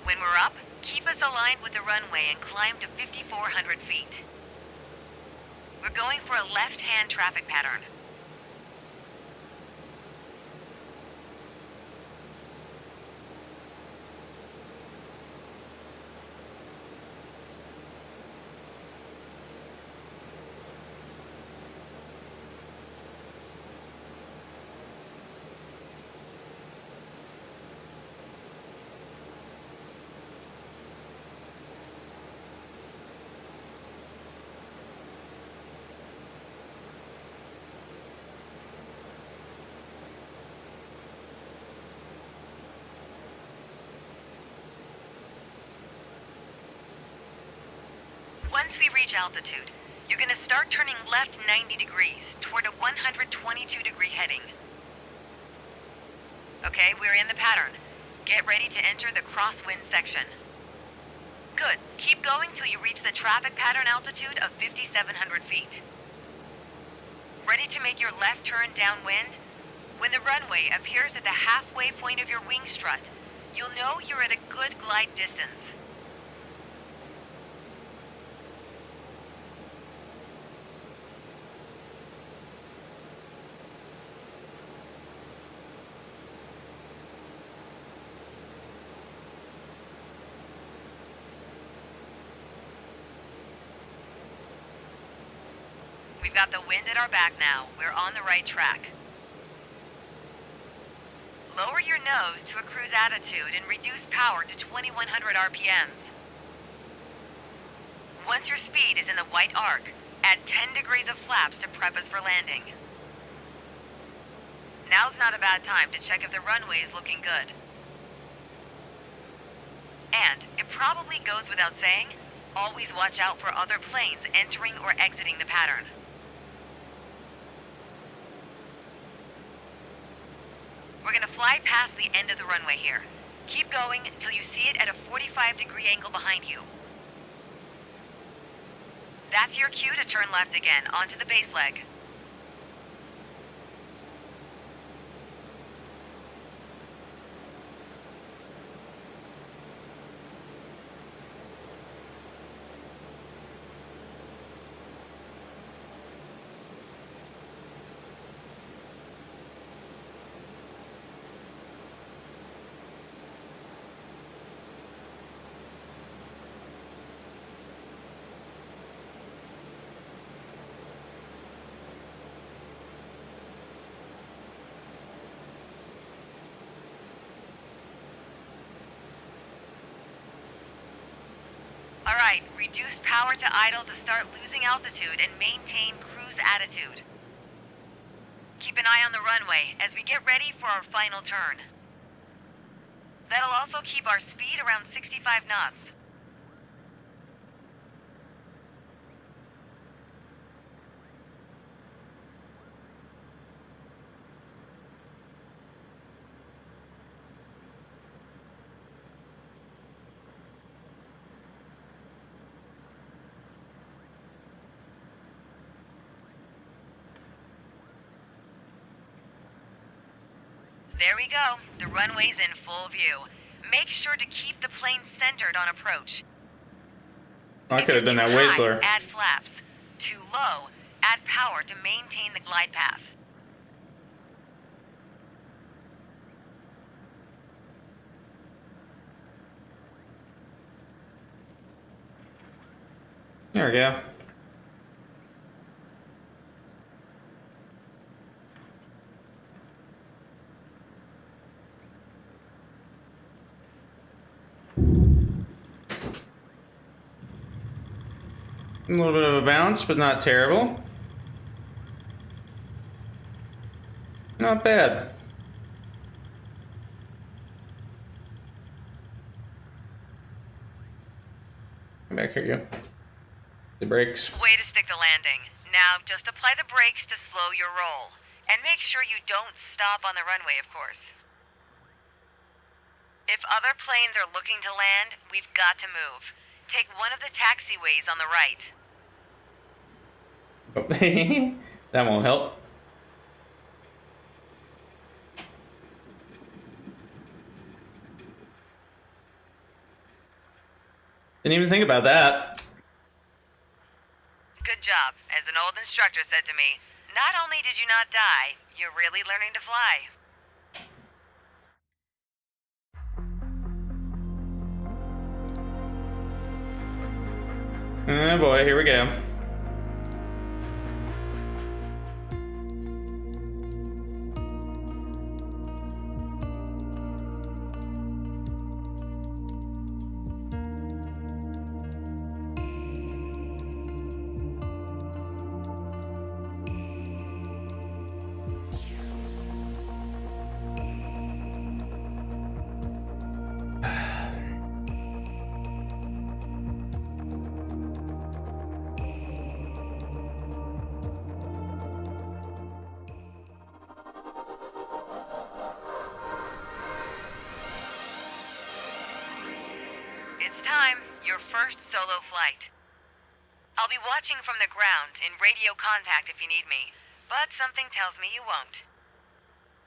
When we're up, keep us aligned with the runway and climb to 5,400 feet. We're going for a left-hand traffic pattern. Once we reach altitude, you're gonna start turning left 90 degrees toward a 122-degree heading. Okay, we're in the pattern. Get ready to enter the crosswind section. Good. Keep going till you reach the traffic pattern altitude of 5,700 feet. Ready to make your left turn downwind? When the runway appears at the halfway point of your wing strut, you'll know you're at a good glide distance. We've got the wind at our back now. We're on the right track. Lower your nose to a cruise attitude and reduce power to 2,100 RPMs. Once your speed is in the white arc, add 10 degrees of flaps to prep us for landing. Now's not a bad time to check if the runway is looking good. And, it probably goes without saying, always watch out for other planes entering or exiting the pattern. We're gonna fly past the end of the runway here. Keep going till you see it at a 45-degree angle behind you. That's your cue to turn left again, onto the base leg. Alright, reduce power to idle to start losing altitude and maintain cruise attitude. Keep an eye on the runway as we get ready for our final turn. That'll also keep our speed around 65 knots. There we go. The runway's in full view. Make sure to keep the plane centered on approach. I If could have you're done that too way high, slower. add flaps. Too low, add power to maintain the glide path. There we go. A little bit of a bounce, but not terrible. Not bad. Come back here, you. The brakes. Way to stick the landing. Now, just apply the brakes to slow your roll. And make sure you don't stop on the runway, of course. If other planes are looking to land, we've got to move. Take one of the taxiways on the right. That won't help. Didn't even think about that. Good job. As an old instructor said to me, not only did you not die, you're really learning to fly. Oh boy, here we go. It's time. Your first solo flight. I'll be watching from the ground in radio contact if you need me, but something tells me you won't.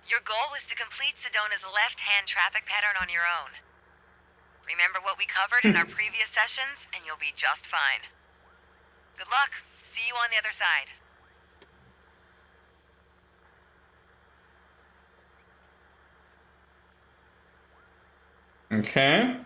Your goal is to complete Sedona's left-hand traffic pattern on your own. Remember what we covered in our previous sessions, and you'll be just fine. Good luck. See you on the other side. Okay.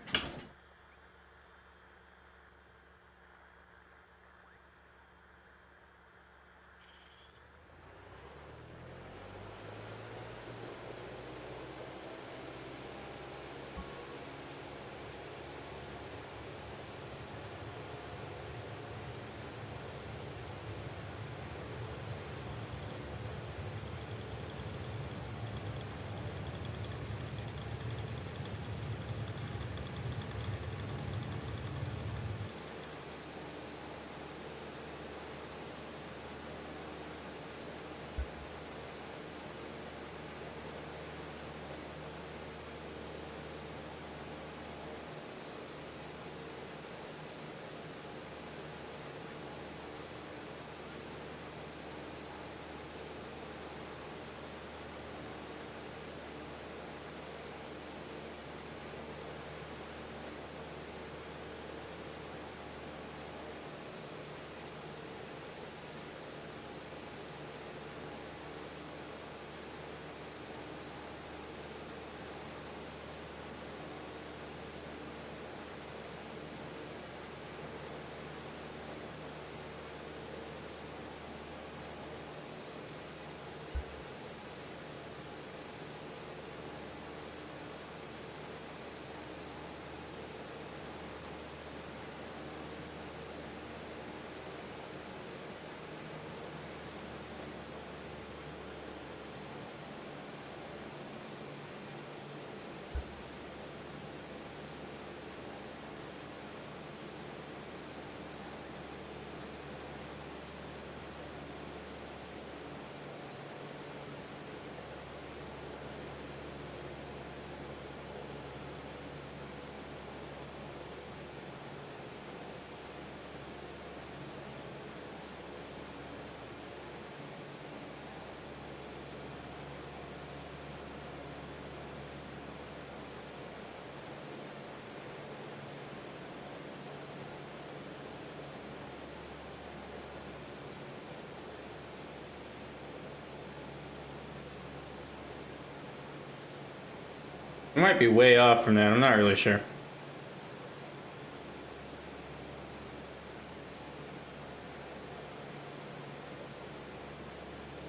It might be way off from that. I'm not really sure.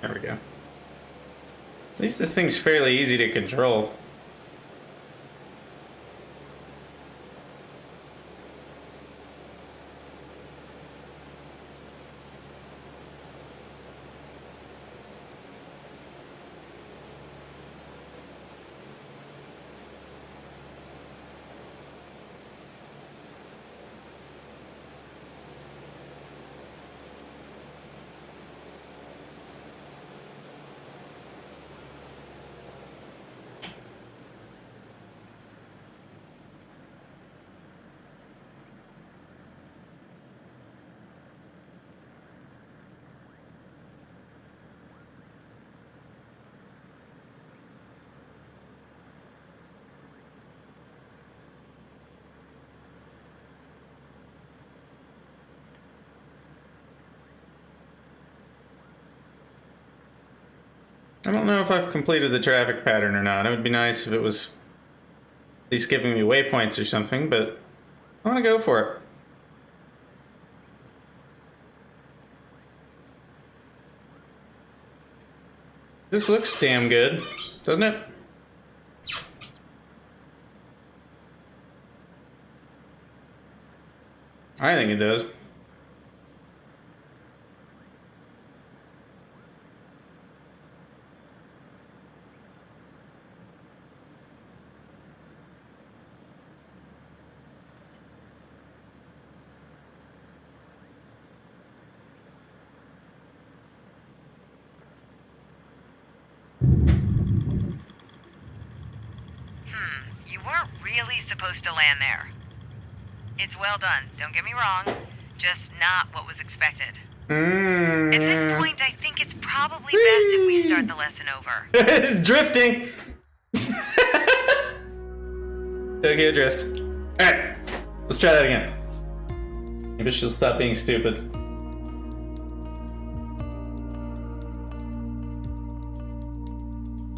There we go. At least this thing's fairly easy to control. I don't know if I've completed the traffic pattern or not. It would be nice if it was at least giving me waypoints or something, but I want to go for it. This looks damn good, doesn't it? I think it does. You weren't really supposed to land there. It's well done, don't get me wrong. Just not what was expected. At this point, I think it's probably best if we start the lesson over. Drifting! Okay, drift. Alright, let's try that again. Maybe she'll stop being stupid.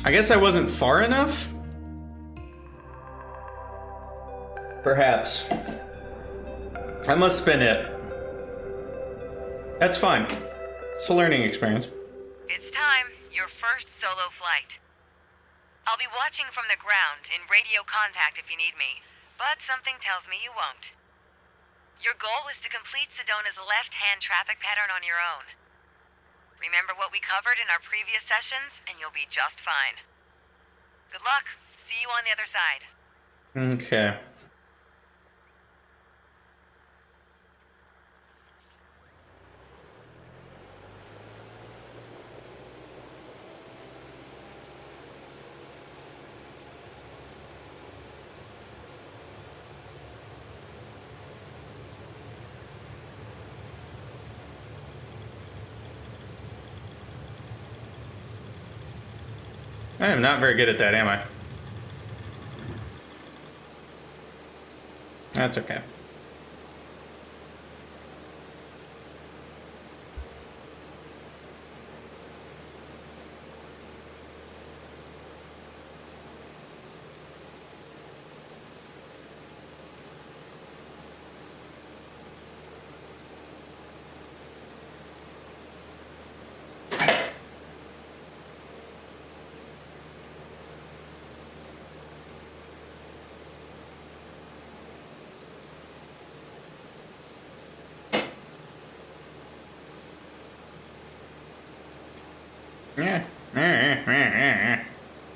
I guess I wasn't far enough? Perhaps. I must spin it. That's fine. It's a learning experience. It's time. Your first solo flight. I'll be watching from the ground in radio contact if you need me, but something tells me you won't. Your goal is to complete Sedona's left-hand traffic pattern on your own. Remember what we covered in our previous sessions, and you'll be just fine. Good luck. See you on the other side. Okay. I am not very good at that, am I? That's okay. Yeah.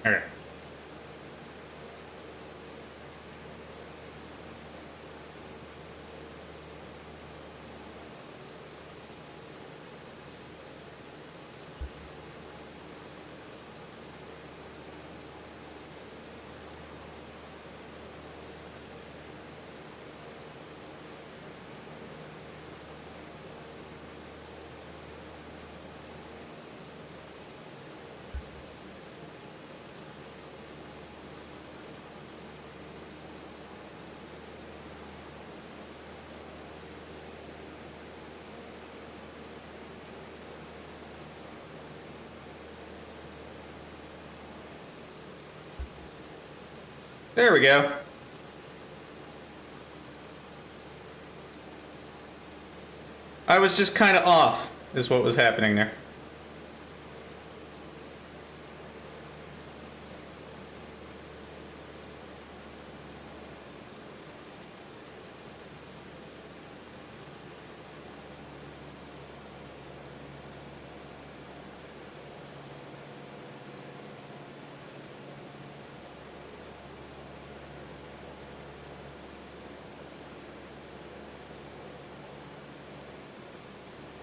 Okay. There we go. I was just kind of off, is what was happening there.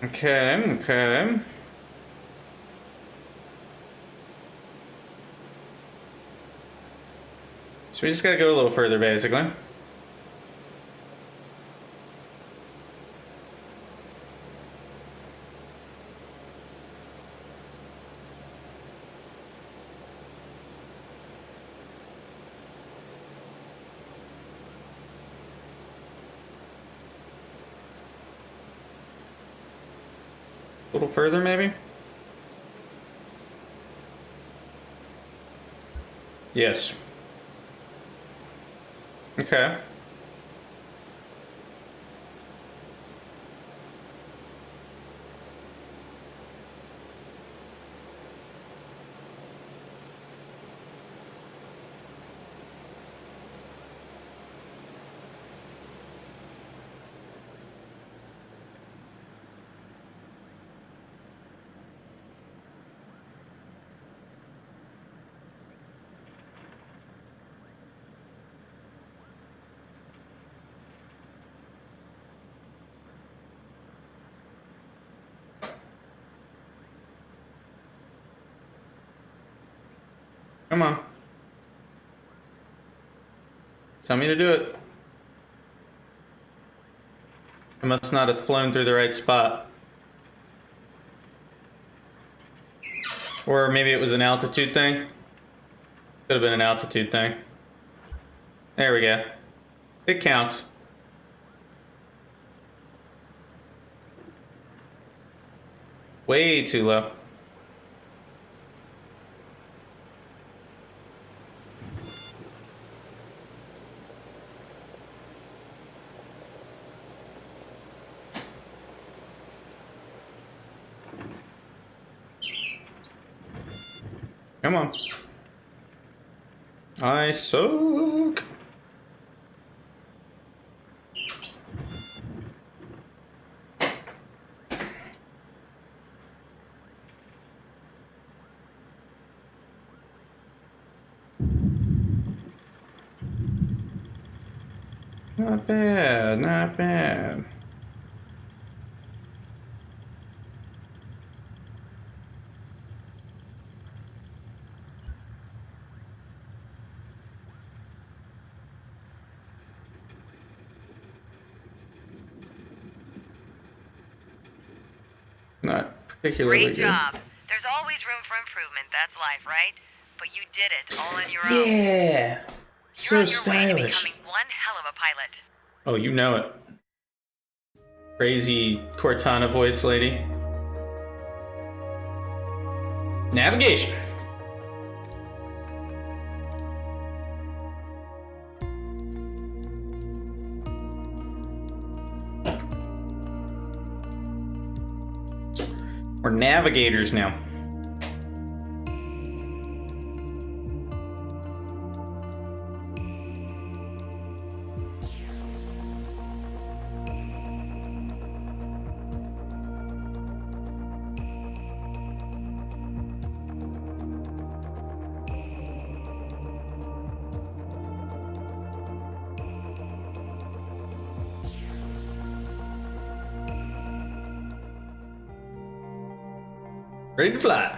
Okay. So we just gotta go a little further, basically. A little further, maybe? Yes. Okay. Come on. Tell me to do it. I must not have flown through the right spot. Or maybe it was an altitude thing. Could have been an altitude thing. There we go. It counts. Way too low. Come on. I suck. Not bad, not bad. Not particularly Great good. job. There's always room for improvement. That's life, right? But you did it all on your own. Yeah. You're So on your way to stylish. becoming one hell of a pilot. Oh, you know it. Crazy Cortana voice lady. Navigation. We're navigators now. Ready to fly.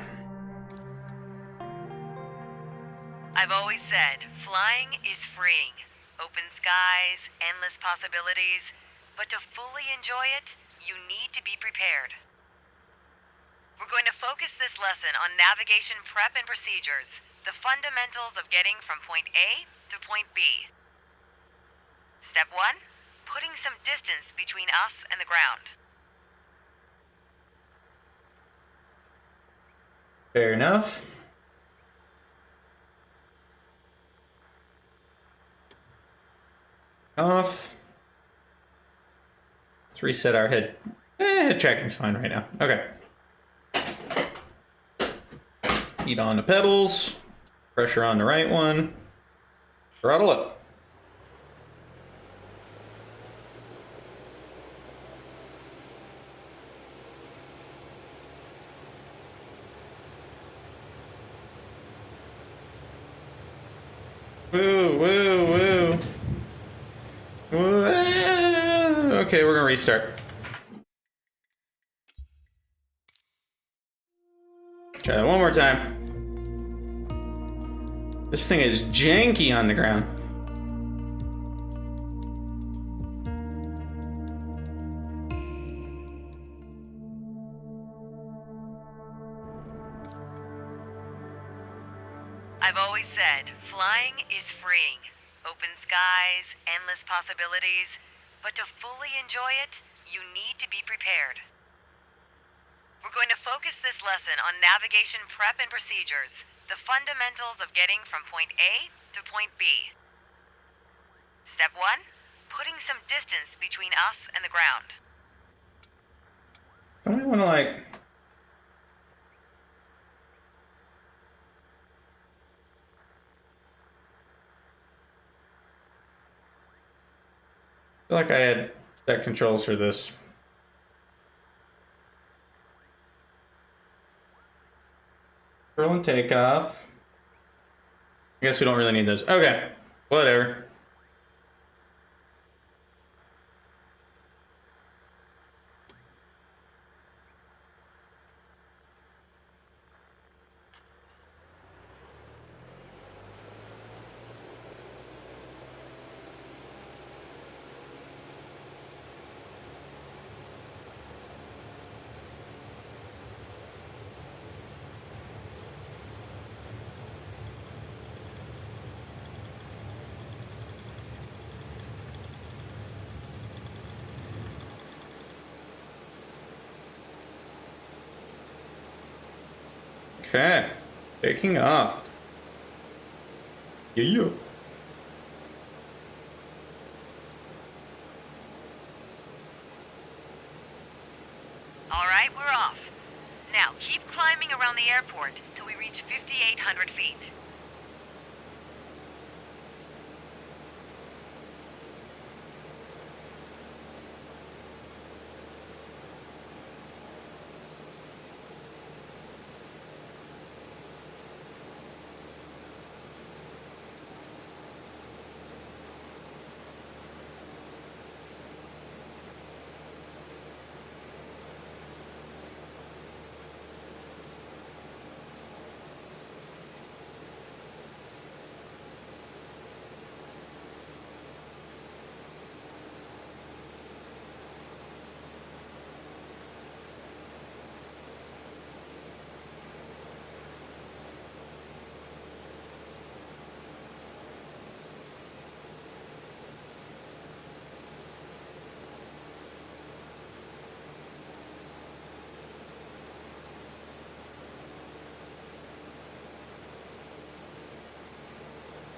I've always said, flying is freeing. Open skies, endless possibilities. But to fully enjoy it, you need to be prepared. We're going to focus this lesson on navigation prep and procedures, the fundamentals of getting from point A to point B. Step 1, putting some distance between us and the ground. Fair enough. Off. Let's reset our head. Tracking's fine right now. Okay. Feet on the pedals. Pressure on the right one. Throttle up. Woo, woo, woo. Woo. Okay, we're gonna restart. Try that one more time. This thing is janky on the ground. I've always said, flying is freeing. Open skies, endless possibilities. But to fully enjoy it, you need to be prepared. We're going to focus this lesson on navigation prep and procedures, the fundamentals of getting from point A to point B. Step 1, putting some distance between us and the ground. Don't I want to like... I feel like I had set controls for this. Control and takeoff. I guess we don't really need those. Okay, whatever. Okay, taking off. Yeah. All right, we're off. Now, keep climbing around the airport till we reach 5,800 feet.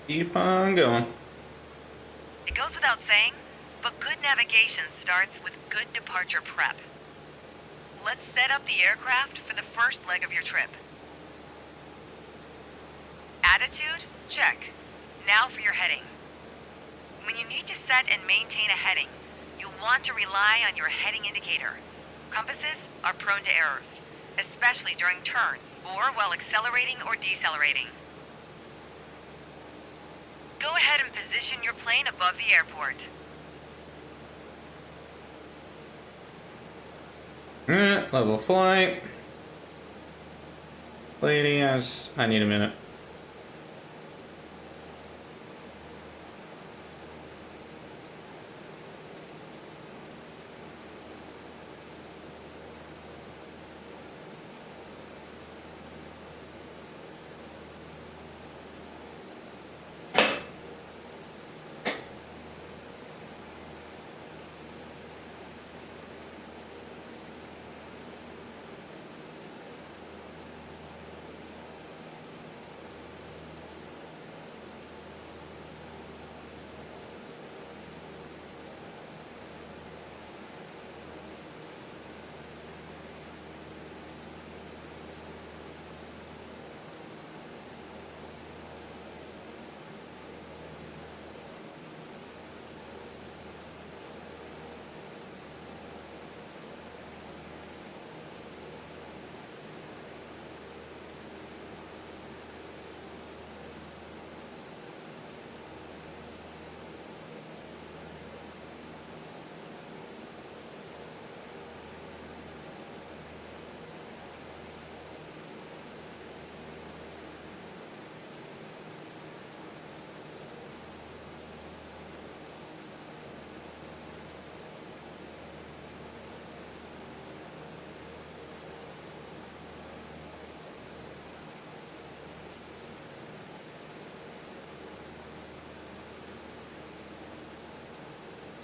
Keep on going. It goes without saying, but good navigation starts with good departure prep. Let's set up the aircraft for the first leg of your trip. Attitude? Check. Now for your heading. When you need to set and maintain a heading, you'll want to rely on your heading indicator. Compasses are prone to errors, especially during turns or while accelerating or decelerating. Go ahead and position your plane above the airport. Level flight. Lady, I need a minute.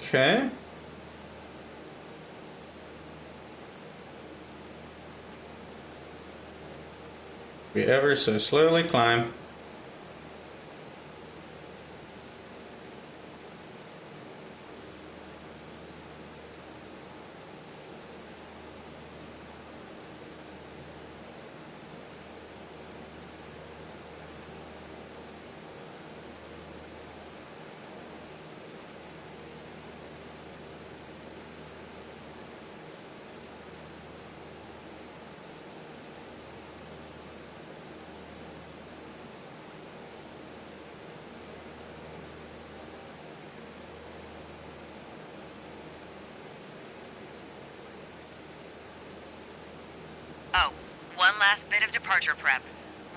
Okay. We ever so slowly climb. Oh, one last bit of departure prep.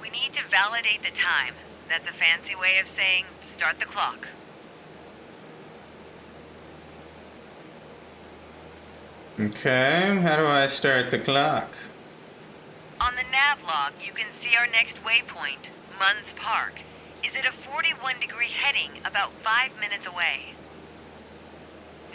We need to validate the time. That's a fancy way of saying start the clock. Okay, how do I start the clock? On the nav log, you can see our next waypoint, Munns Park, is at a 41-degree heading about 5 minutes away.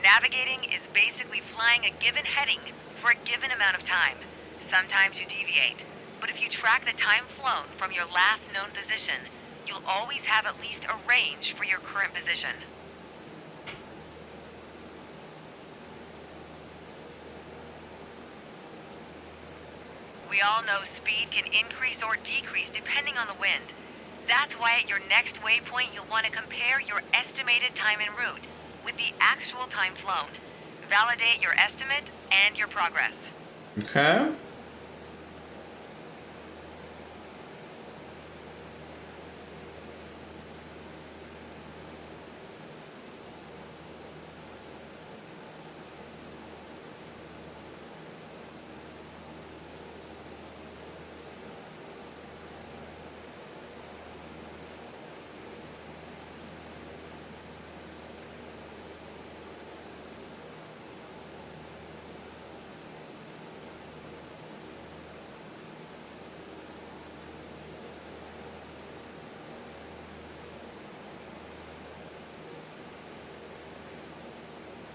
Navigating is basically flying a given heading for a given amount of time. Sometimes you deviate, but if you track the time flown from your last known position, you'll always have at least a range for your current position. We all know speed can increase or decrease depending on the wind. That's why at your next waypoint you'll want to compare your estimated time en route with the actual time flown. Validate your estimate and your progress. Okay.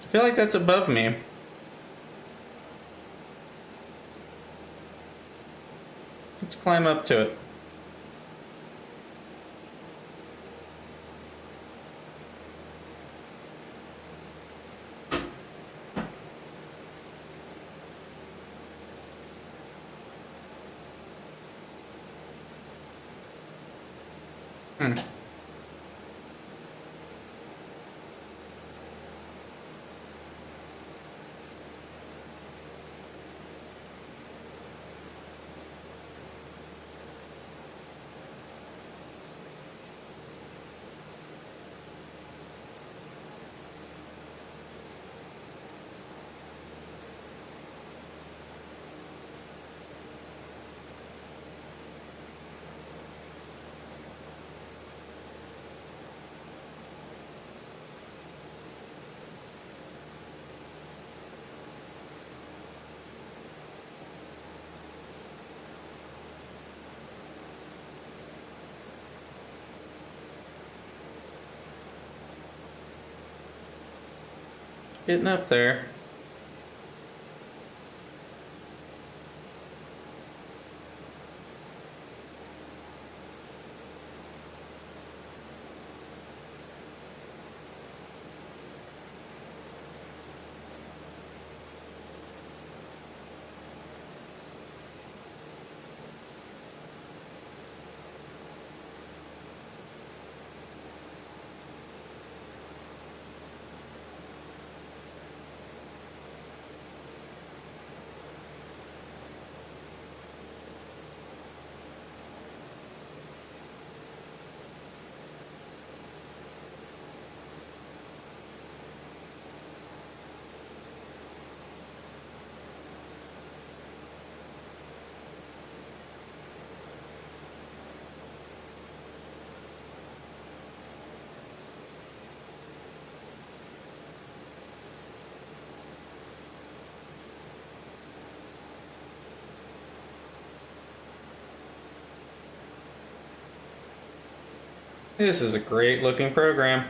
I feel like that's above me. Let's climb up to it. Hmm. Getting up there. This is a great looking program.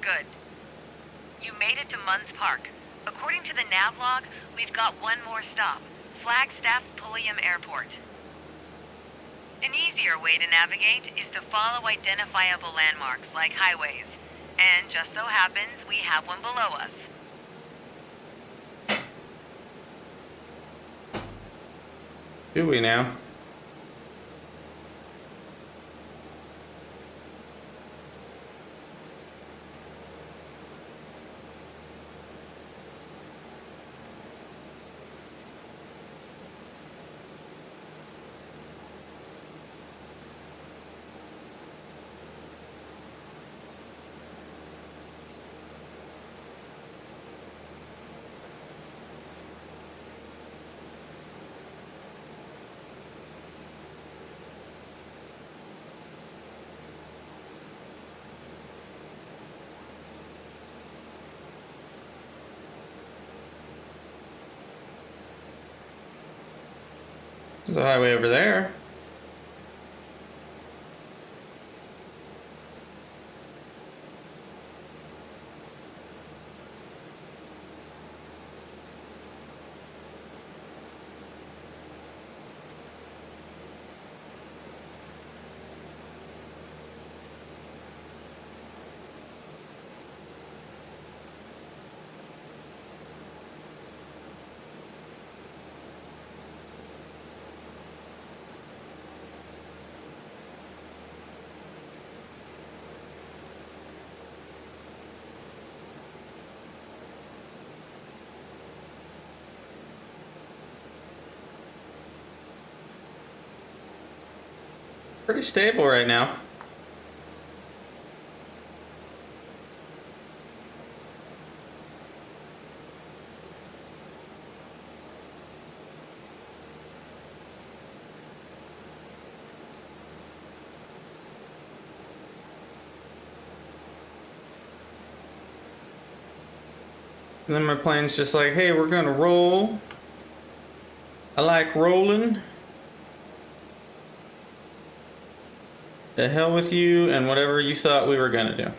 Good. You made it to Munns Park. According to the nav log, we've got one more stop. Flagstaff Pulliam Airport. An easier way to navigate is to follow identifiable landmarks like highways. And just so happens we have one below us. Do we now? There's a highway over there. Pretty stable right now. And then my plane's just like, hey, we're gonna roll. I like rolling. The hell with you and whatever you thought we were gonna do.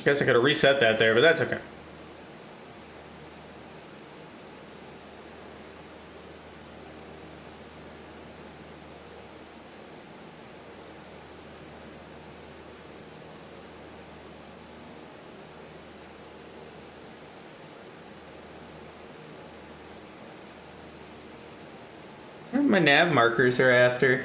Guess I could have reset that there, but that's okay. What my nav markers are after.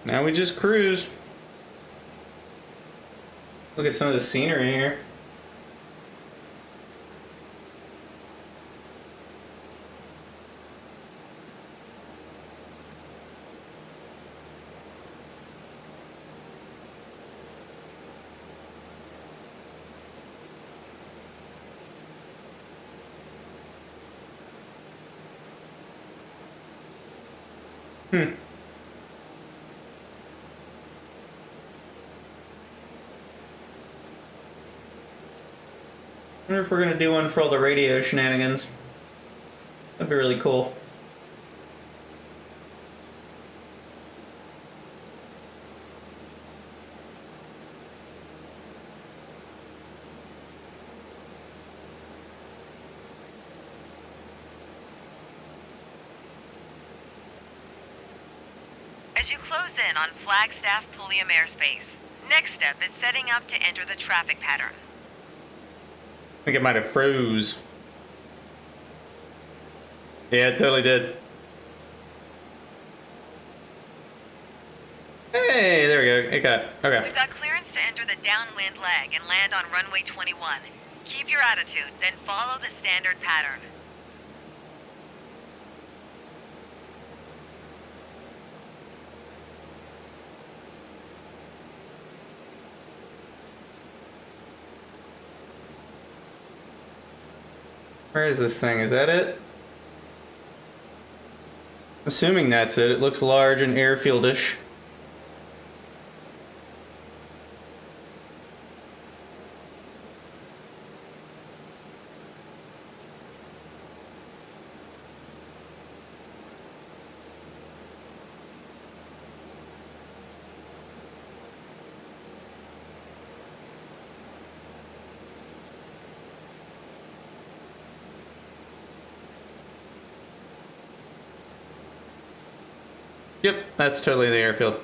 Now we just cruise. Look at some of the scenery here. Hmm. I wonder if we're gonna do one for all the radio shenanigans. That'd be really cool. As you close in on Flagstaff Pulliam airspace, next step is setting up to enter the traffic pattern. I think it might have froze. Yeah, it totally did. Hey, there we go. It got, okay. We've got clearance to enter the downwind leg and land on runway 21. Keep your attitude, then follow the standard pattern. Where is this thing? Is that it? Assuming that's it. It looks large and airfieldish. Yep, that's totally the airfield.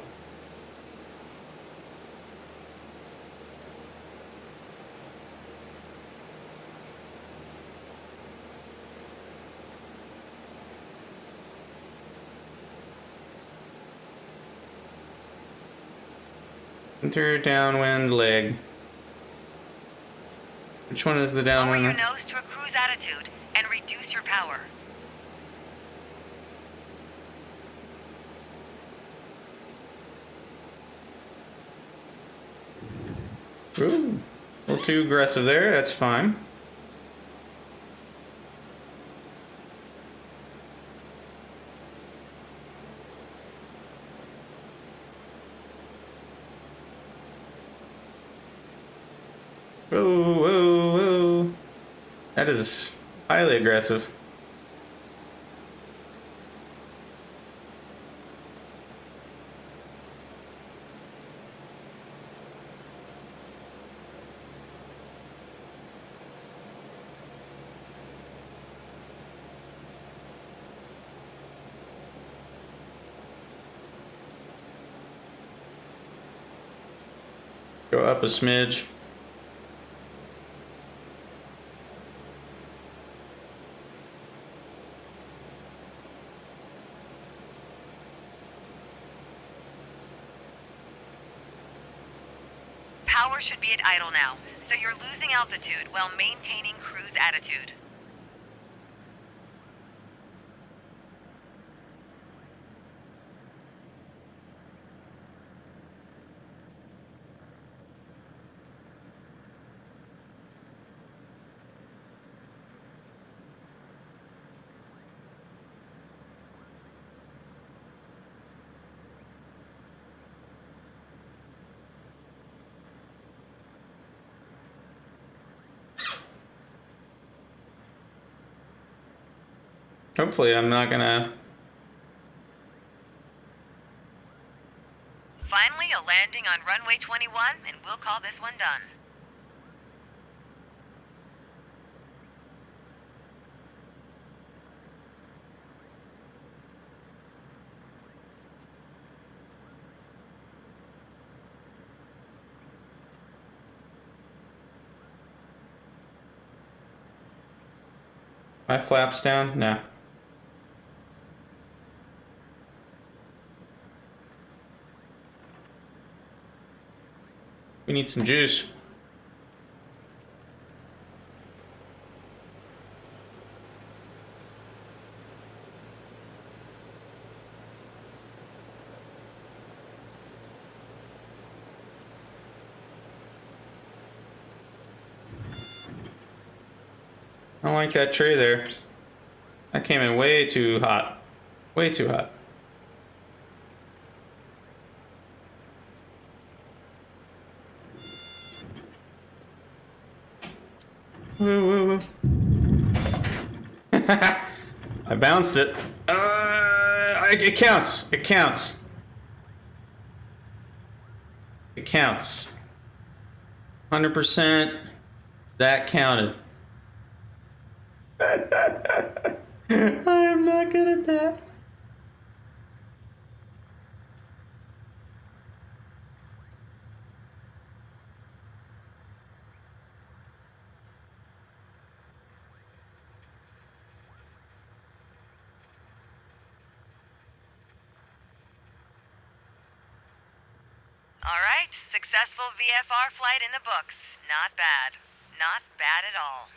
Enter downwind leg. Which one is the Lower downwind? your nose to a cruise attitude and reduce your power. Ooh, a little too aggressive there. That's fine. Whoa, whoa, whoa. That is highly aggressive. Go up a smidge. Power should be at idle now, so you're losing altitude while maintaining cruise attitude. Hopefully I'm not gonna... Finally, a landing on runway 21, and we'll call this one done. My flaps down? No. We need some juice. I don't like that tray there. That came in way too hot. Way too hot. Woo, woo, woo. I bounced it. It counts. It counts. It counts. 100%. That counted. I am not good at that. All right, successful VFR flight in the books. Not bad. Not bad at all.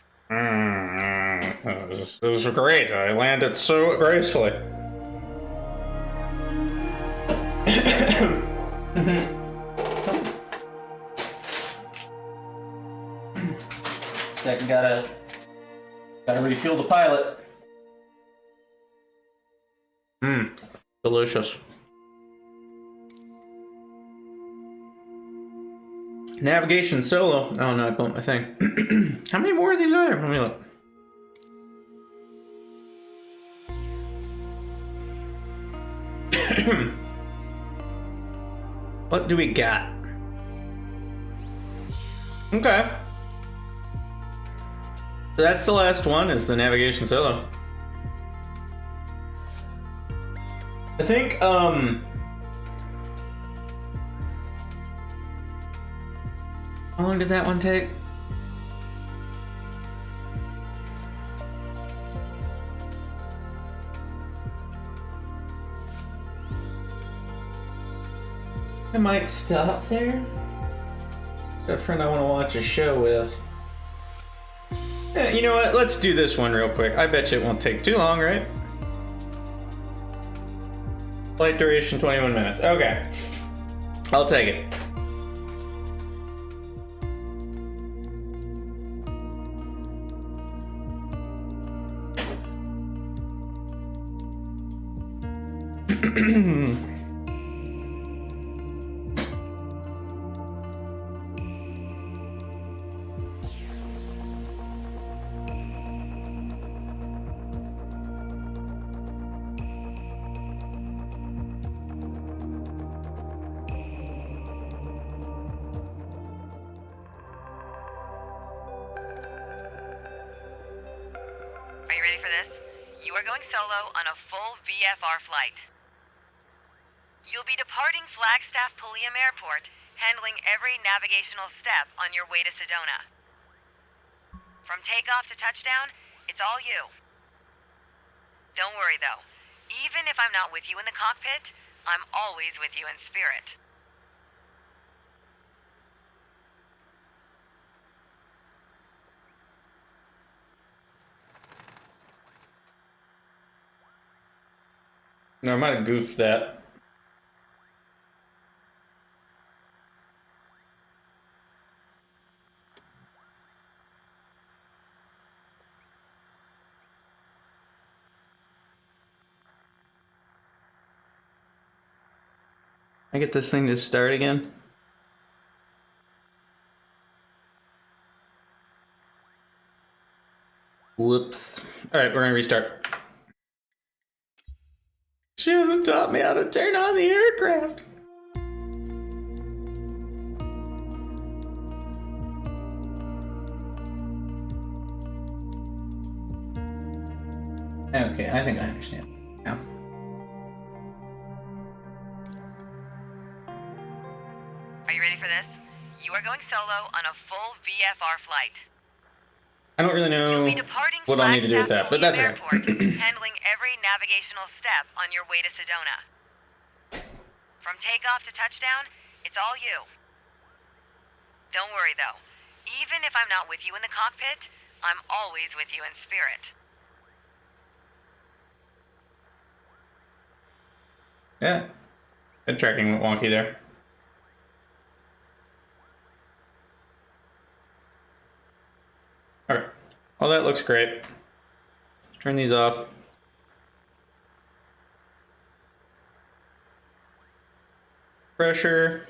This was great. I landed so gracefully. Second, gotta refuel the pilot. Delicious. Navigation solo. Oh no, I bumped my thing. How many more of these are there? Let me look. What do we got? Okay. So that's the last one, is the navigation solo. I think, how long did that one take? I might stop there. Got a friend I want to watch a show with. Yeah, you know what? Let's do this one real quick. I bet you it won't take too long, right? Flight duration 21 minutes. Okay. I'll take it. Are you ready for this? You are going solo on a full VFR flight. You'll be departing Flagstaff Pulliam Airport, handling every navigational step on your way to Sedona. From takeoff to touchdown, it's all you. Don't worry though, even if I'm not with you in the cockpit, I'm always with you in spirit. No, I might have goofed that. I get this thing to start again. Whoops. Alright, we're gonna restart. She hasn't taught me how to turn on the aircraft. Okay, I think I understand now. Are you ready for this? You are going solo on a full VFR flight. I don't really know You'll be departing what I'll need to do with that, but that's Flagstaff okay. Airport, handling every navigational step on your way to Sedona. From takeoff to touchdown, it's all you. Don't worry though, even if I'm not with you in the cockpit, I'm always with you in spirit. Yeah. Head tracking went wonky there. Alright. Well, that looks great. Let's turn these off. Pressure.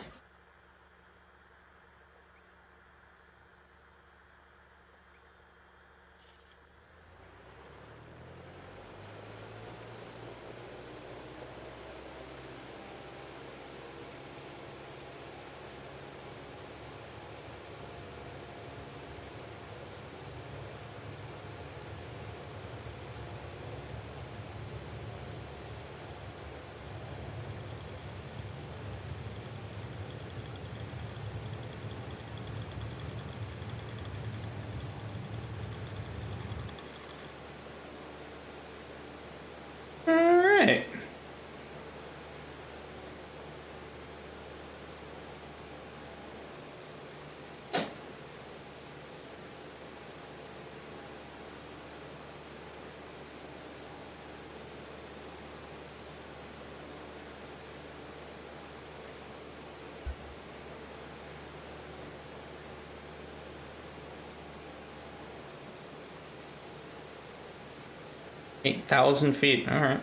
8,000 feet. All right.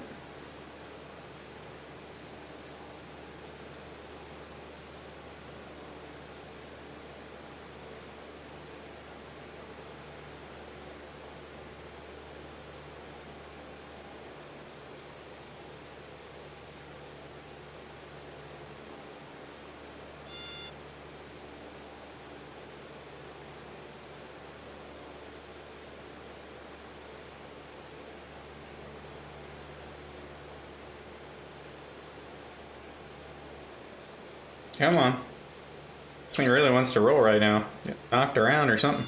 Come on. This thing really wants to roll right now. Get knocked around or something.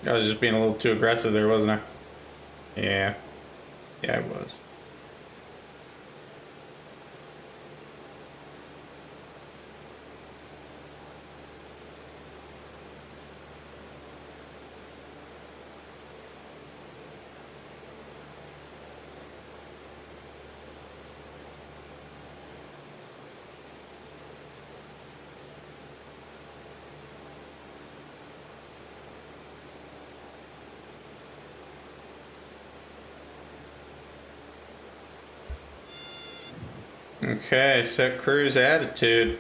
I was just being a little too aggressive there, wasn't I? Yeah. Yeah, I was. Okay, set cruise attitude.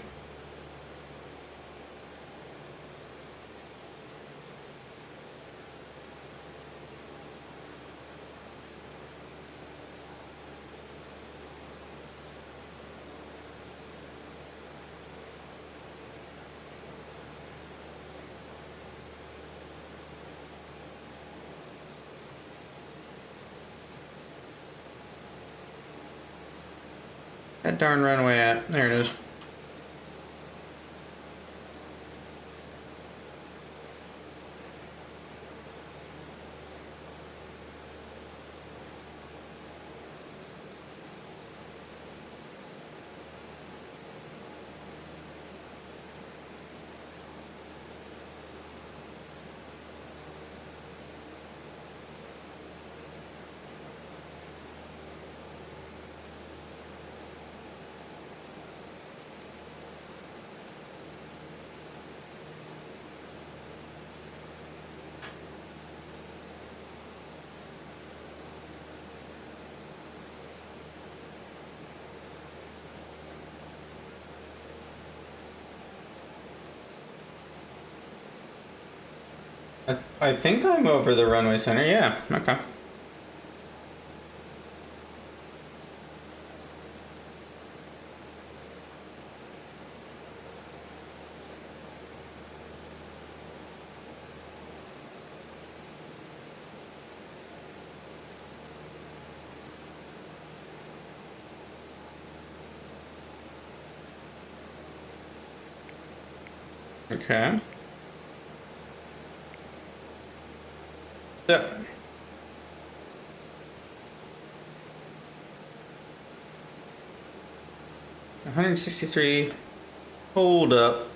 That darn runway at. There it is. I think I'm over the runway center. Yeah, okay. Okay. Yep. 163. Hold up.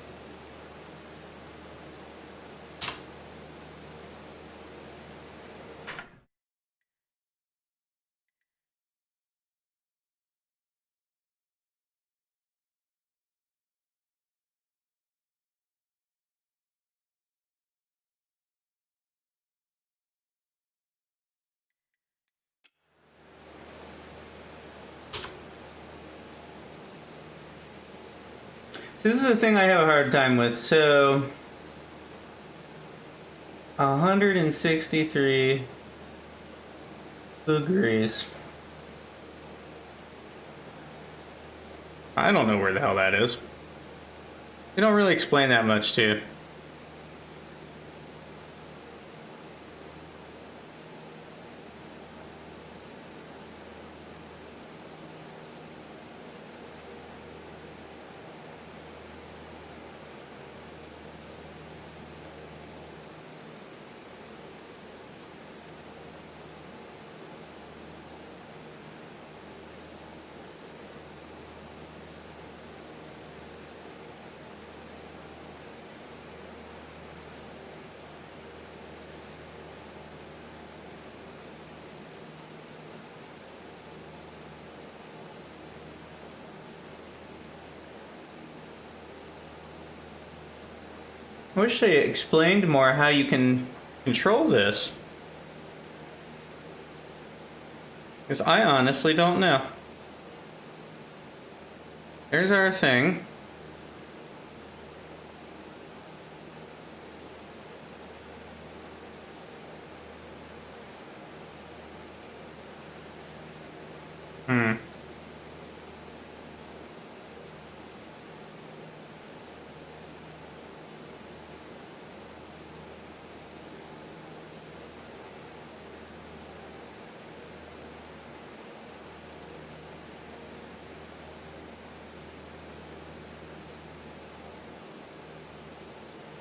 So this is the thing I have a hard time with. So 163 degrees. I don't know where the hell that is. They don't really explain that much to you. I wish they explained more how you can control this. Because I honestly don't know. There's our thing.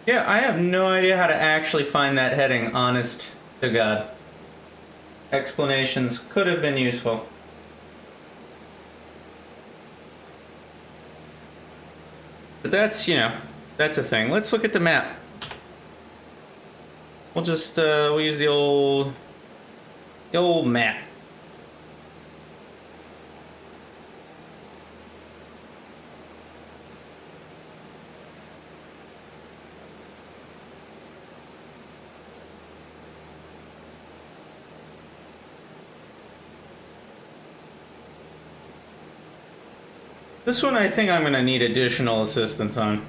Yeah, I have no idea how to actually find that heading, honest to God. Explanations could have been useful. But that's, that's a thing. Let's look at the map. We'll just, we'll use the old map. This one I think I'm going to need additional assistance on.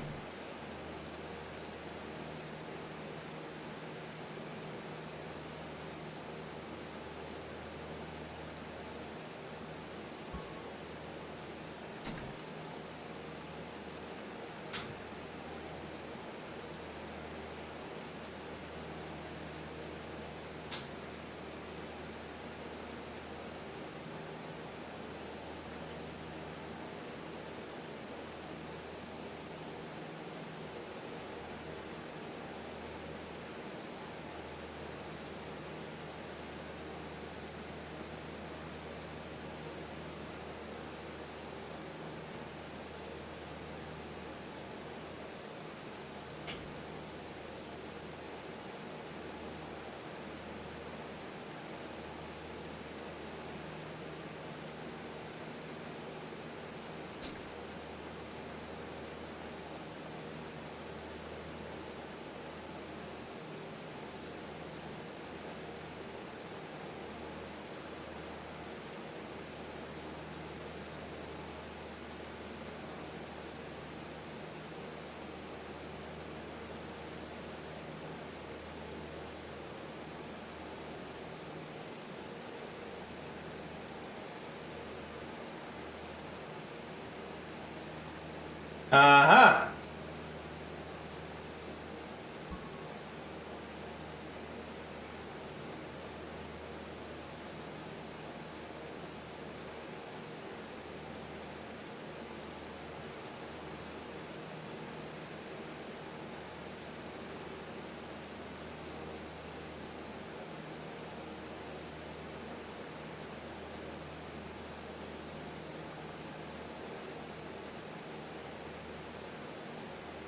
Aha!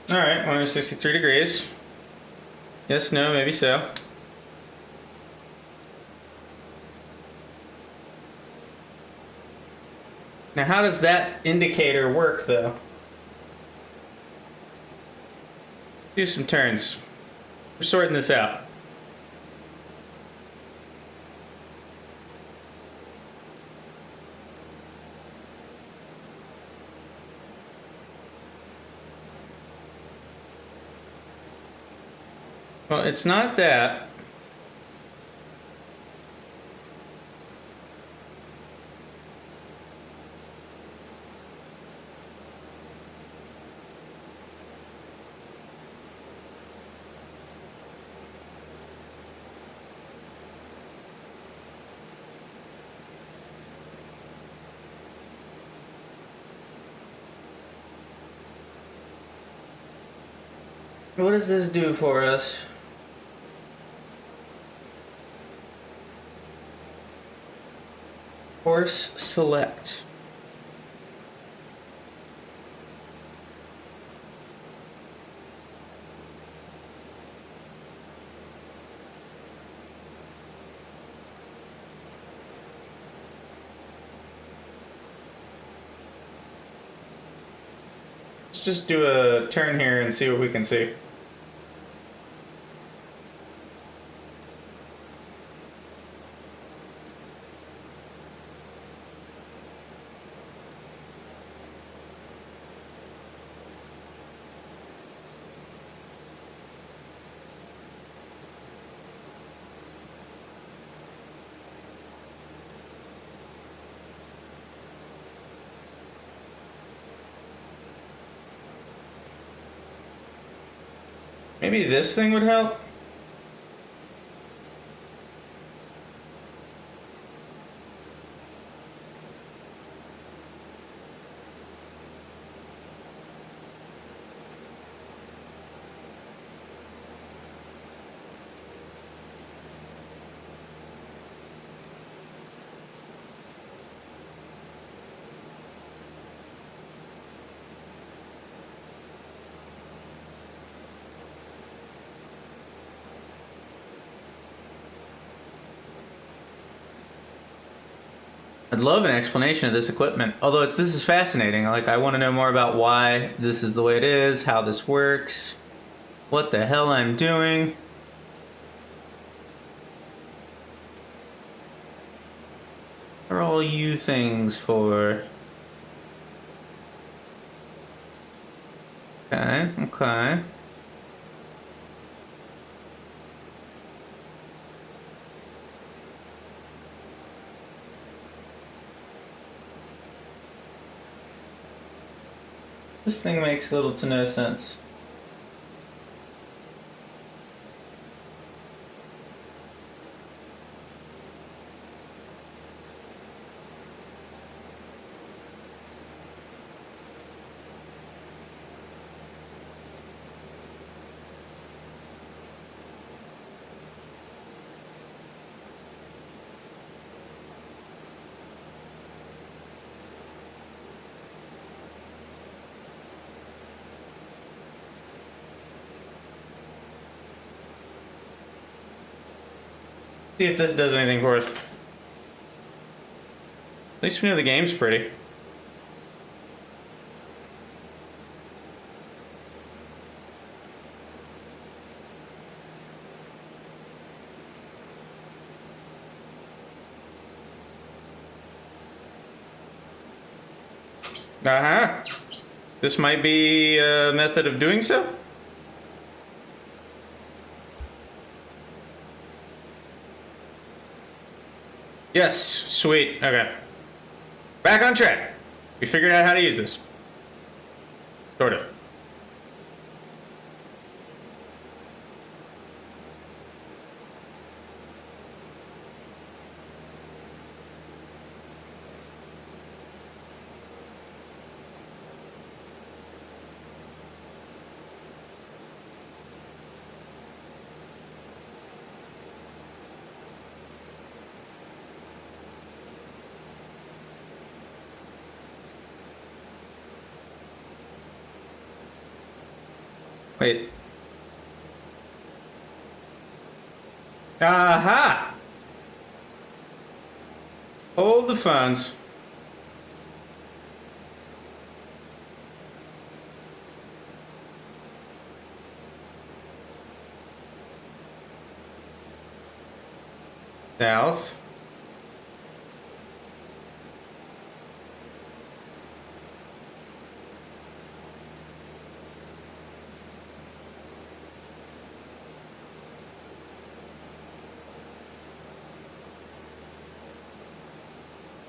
Alright, 163 degrees. Yes, no, maybe so. Now, how does that indicator work, though? Do some turns. We're sorting this out. Well, it's not that. What does this do for us? Course select. Let's just do a turn here and see what we can see. Maybe this thing would help? I'd love an explanation of this equipment. Although this is fascinating. Like, I want to know more about why this is the way it is, how this works, what the hell I'm doing. What are all you things for? Okay, okay. This thing makes little to no sense. See if this does anything for us. At least we know the game's pretty. Uh-huh. This might be a method of doing so. Yes, sweet. Okay. Back on track. We figured out how to use this. Sort of. Wait. Aha! Hold the funds. South.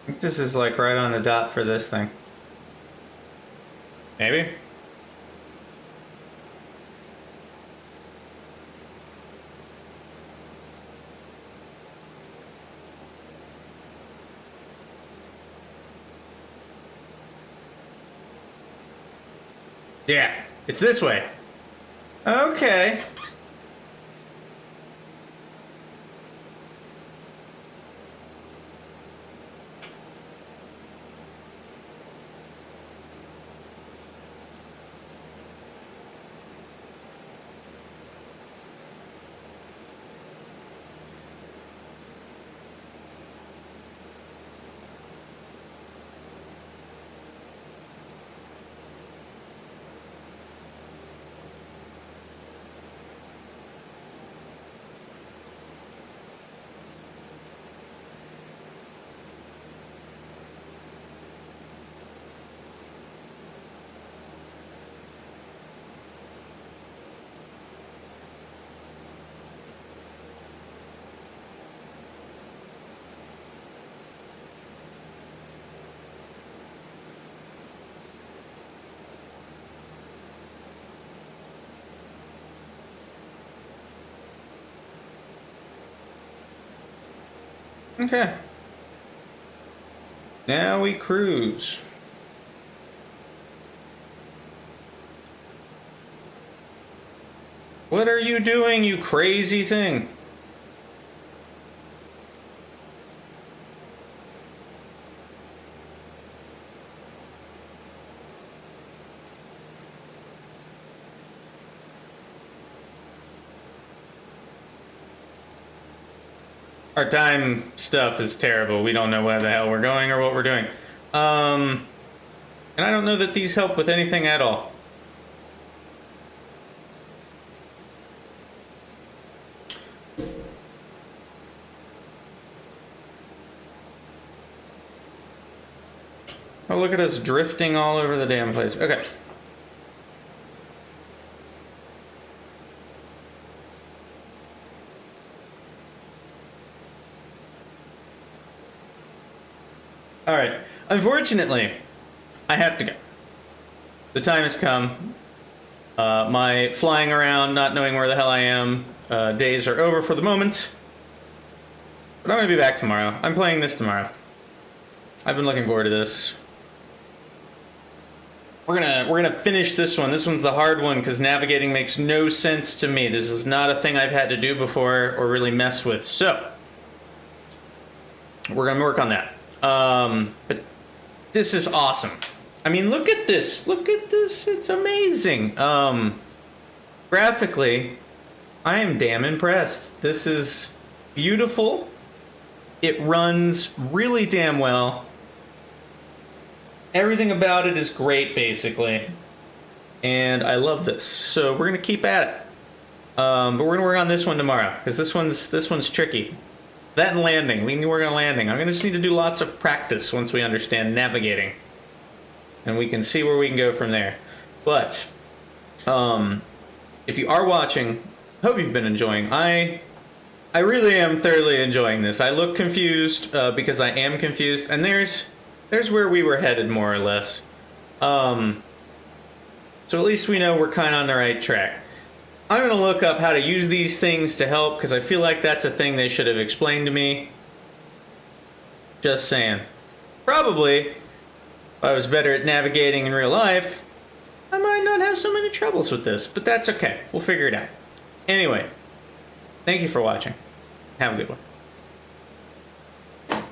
I think this is like right on the dot for this thing. Maybe? Yeah, it's this way. Okay. Okay. Now we cruise. What are you doing, you crazy thing? Our time stuff is terrible. We don't know where the hell we're going or what we're doing. And I don't know that these help with anything at all. Oh, look at us drifting all over the damn place. Okay. All right. Unfortunately, I have to go. The time has come. My flying around, not knowing where the hell I am, days are over for the moment. But I'm gonna be back tomorrow. I'm playing this tomorrow. I've been looking forward to this. We're gonna finish this one. This one's the hard one because navigating makes no sense to me. This is not a thing I've had to do before or really messed with. So we're gonna work on that. But this is awesome. I mean, look at this. Look at this. It's amazing. Graphically, I am damn impressed. This is beautiful. It runs really damn well. Everything about it is great, basically. And I love this. So we're gonna keep at it. But we're gonna work on this one tomorrow, because this one's tricky. That and landing. We can work on landing. I'm gonna just need to do lots of practice once we understand navigating. And we can see where we can go from there. But if you are watching, hope you've been enjoying. I really am thoroughly enjoying this. I look confused because I am confused, and there's where we were headed, more or less. So at least we know we're kind of on the right track. I'm going to look up how to use these things to help, because I feel like that's a thing they should have explained to me. Just saying. Probably, if I was better at navigating in real life, I might not have so many troubles with this, but that's okay. We'll figure it out. Anyway, thank you for watching. Have a good one.